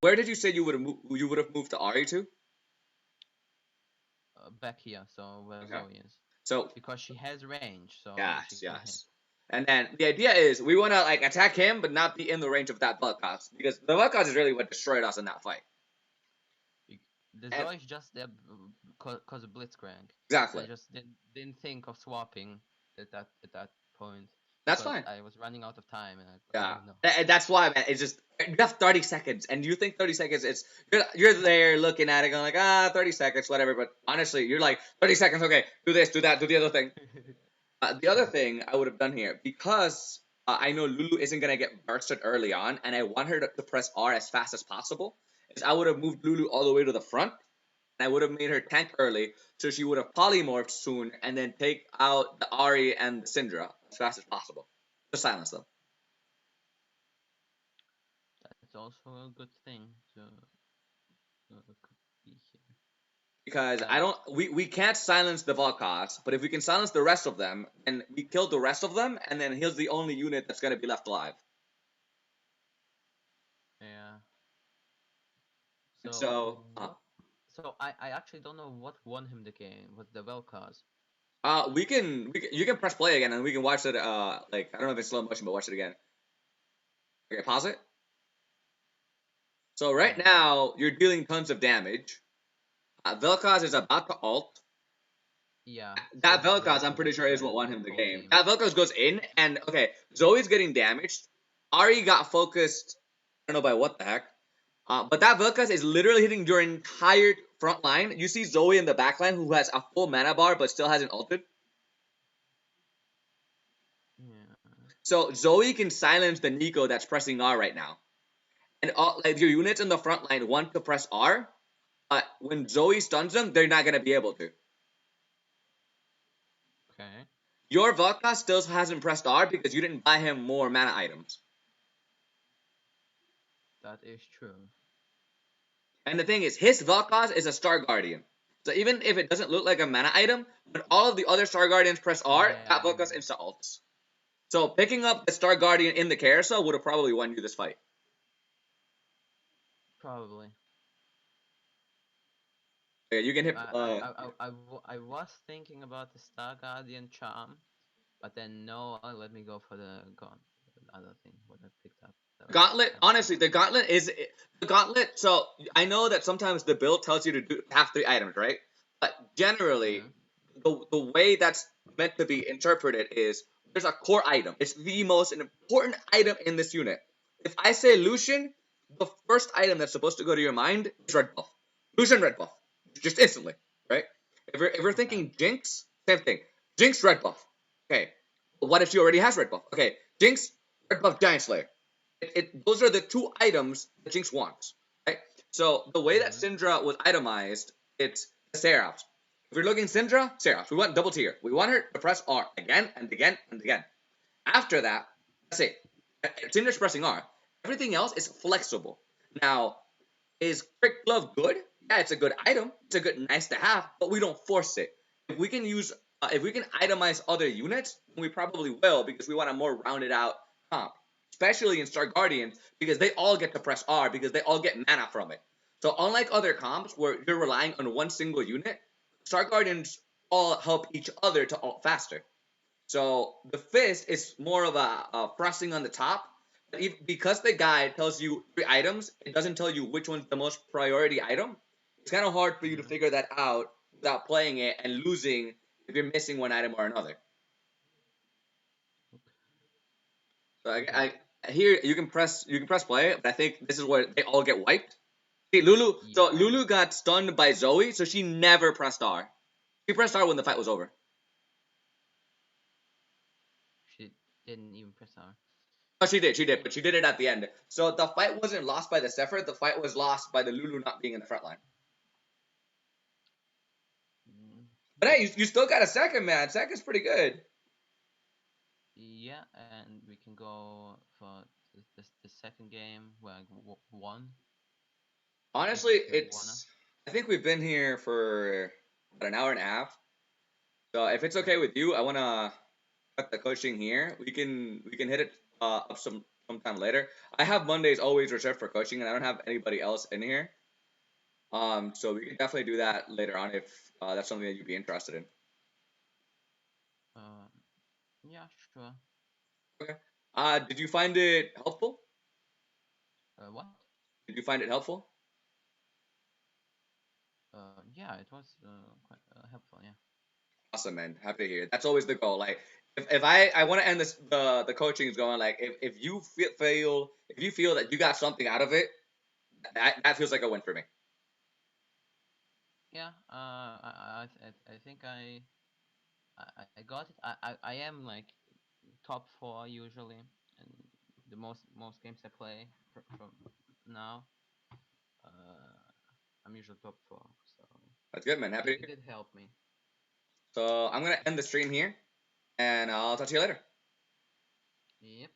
Speaker 1: where did you say you would have moved to Ari to?
Speaker 2: Back here, so where
Speaker 1: Okay.
Speaker 2: Zoe is.
Speaker 1: So
Speaker 2: Because she has range, so she
Speaker 1: yes,
Speaker 2: can hit.
Speaker 1: yes. And then the idea is we want to like attack him, but not be in the range of that Vel'Koz because the Vel'Koz is really what destroyed us in that fight.
Speaker 2: The
Speaker 1: And
Speaker 2: Zoe is just there because of Blitzcrank.
Speaker 1: exactly.
Speaker 2: I just didn't think of swapping at that point.
Speaker 1: That's
Speaker 2: Because
Speaker 1: fine.
Speaker 2: I was running out of time, and
Speaker 1: Yeah,
Speaker 2: oh no.
Speaker 1: and that's why, man. It's just you have 30 seconds, and you think 30 seconds. It's you're there looking at it, going like 30 seconds, whatever. But honestly, you're like 30 seconds. Okay, do this, do that, do the other thing. The other thing I would have done here because I know Lulu isn't gonna get bursted early on, and I want her to press R as fast as possible. Is I would have moved Lulu all the way to the front, and I would have made her tank early, so she would have polymorphed soon, and then take out the Ari and the Syndra as fast as possible. Just silence them.
Speaker 2: That's also a good thing to could be here.
Speaker 1: because I
Speaker 2: Uh,
Speaker 1: don't we can't silence the Volkos, but if we can silence the rest of them, and we kill the rest of them, and then he's the only unit that's gonna be left alive.
Speaker 2: yeah.
Speaker 1: And
Speaker 2: So
Speaker 1: so
Speaker 2: what? So I actually don't know what won him the game. Was the Vel'Koz?
Speaker 1: we can you can press play again and we can watch it like I don't know if it's slow motion, but watch it again. Okay, pause it. So right
Speaker 2: Yeah.
Speaker 1: now you're dealing tons of damage. Vel'Koz is about to ult.
Speaker 2: Yeah. So
Speaker 1: That
Speaker 2: he's
Speaker 1: Vel'Koz, I'm
Speaker 2: losing
Speaker 1: pretty sure, is what won
Speaker 2: the
Speaker 1: him the
Speaker 2: whole
Speaker 1: game.
Speaker 2: team.
Speaker 1: That Vel'Koz goes in, and okay, Zoe's getting damaged. Ari got focused. I don't know by what the heck. But that Vel'Koz is literally hitting your entire front line. You see Zoe in the back line who has a full mana bar but still hasn't ulted.
Speaker 2: Yeah.
Speaker 1: So Zoe can silence the Nico that's pressing R right now. And all, like your units in the front line want to press R, but when Zoe stuns them, they're not gonna be able to.
Speaker 2: Okay.
Speaker 1: Your Vel'Koz still hasn't pressed R because you didn't buy him more mana items.
Speaker 2: That is true.
Speaker 1: And the thing is, his Vel'Koz is a Star Guardian. So even if it doesn't look like a mana item, when all of the other Star Guardians press R, that
Speaker 2: Yeah.
Speaker 1: Vel'Koz insta ults. So picking up the Star Guardian in the carousel would have probably won you this fight.
Speaker 2: Probably.
Speaker 1: Yeah, you can hit.
Speaker 2: I was thinking about the Star Guardian charm, but then no, let me go for the other thing what I picked up.
Speaker 1: Gauntlet,
Speaker 2: That was
Speaker 1: honestly,
Speaker 2: something.
Speaker 1: the gauntlet is the gauntlet. So I know that sometimes the build tells you to have 3 items, right? But generally,
Speaker 2: Mm-hmm.
Speaker 1: the way that's meant to be interpreted is there's a core item. It's the most important item in this unit. If I say Lucian, the first item that's supposed to go to your mind is red buff. Lucian red buff, just instantly, right? If you're
Speaker 2: Okay.
Speaker 1: thinking Jinx, same thing. Jinx red buff. Okay, what if she already has red buff? Okay, Jinx red buff Giant Slayer. Those are the 2 items that Jinx wants, right? So the way that
Speaker 2: Mm-hmm.
Speaker 1: Syndra was itemized, it's Seraphs. If we're looking Syndra, Seraphs. We want double tier. We want her to press R again and again and again. After that, that's it. Syndra's pressing R. Everything else is flexible. Now, is Quick Glove good? Yeah, it's a good item. It's a good nice to have, but we don't force it. If we can itemize other units, we probably will because we want a more rounded out comp, especially in Star Guardians because they all get to press R because they all get mana from it. So unlike other comps where you're relying on one single unit, Star Guardians all help each other to ult faster. So the fist is more of a pressing on the top. Because the guide tells you 3 items, it doesn't tell you which one's the most priority item. It's kind of hard for you to
Speaker 2: Mm-hmm.
Speaker 1: figure that out without playing it and losing if you're missing one item or another. So
Speaker 2: Okay.
Speaker 1: here you can press play, but I think this is where they all get wiped. See Lulu. So
Speaker 2: Yeah.
Speaker 1: Lulu got stunned by Zoe, so she never pressed R. She pressed R when the fight was over.
Speaker 2: She didn't even press R.
Speaker 1: Oh, she did,
Speaker 2: Yeah.
Speaker 1: but she did it at the end. So the fight wasn't lost by the Sephiroth, the fight was lost by the Lulu not being in the front line.
Speaker 2: Mm.
Speaker 1: But hey, you still got a second, man. Second's pretty good.
Speaker 2: Yeah, and we can go for the second game where I won.
Speaker 1: Honestly,
Speaker 2: If you wanna.
Speaker 1: I think we've been here for about an hour and a half. So if it's okay with you, I wanna cut the coaching here. We can hit it up sometime later. I have Mondays always reserved for coaching, and I don't have anybody else in here. So we can definitely do that later on if that's something that you'd be interested in.
Speaker 2: Uh, yeah, sure.
Speaker 1: Okay. Did you find it helpful?
Speaker 2: What?
Speaker 1: Did you find it helpful?
Speaker 2: Yeah, it was quite helpful. Yeah.
Speaker 1: Awesome, man. Happy to hear it. That's always the goal. Like, if I want to end this the coaching is going like if you if you feel that you got something out of it, that feels like a win for me.
Speaker 2: Yeah. I think I got it. I am like top four usually, and the most games I play from now, uh, I'm usually top four. So
Speaker 1: That's good, man. Happy to
Speaker 2: it
Speaker 1: hear.
Speaker 2: did help me.
Speaker 1: So I'm gonna end the stream here, and I'll talk to you later.
Speaker 2: Yep.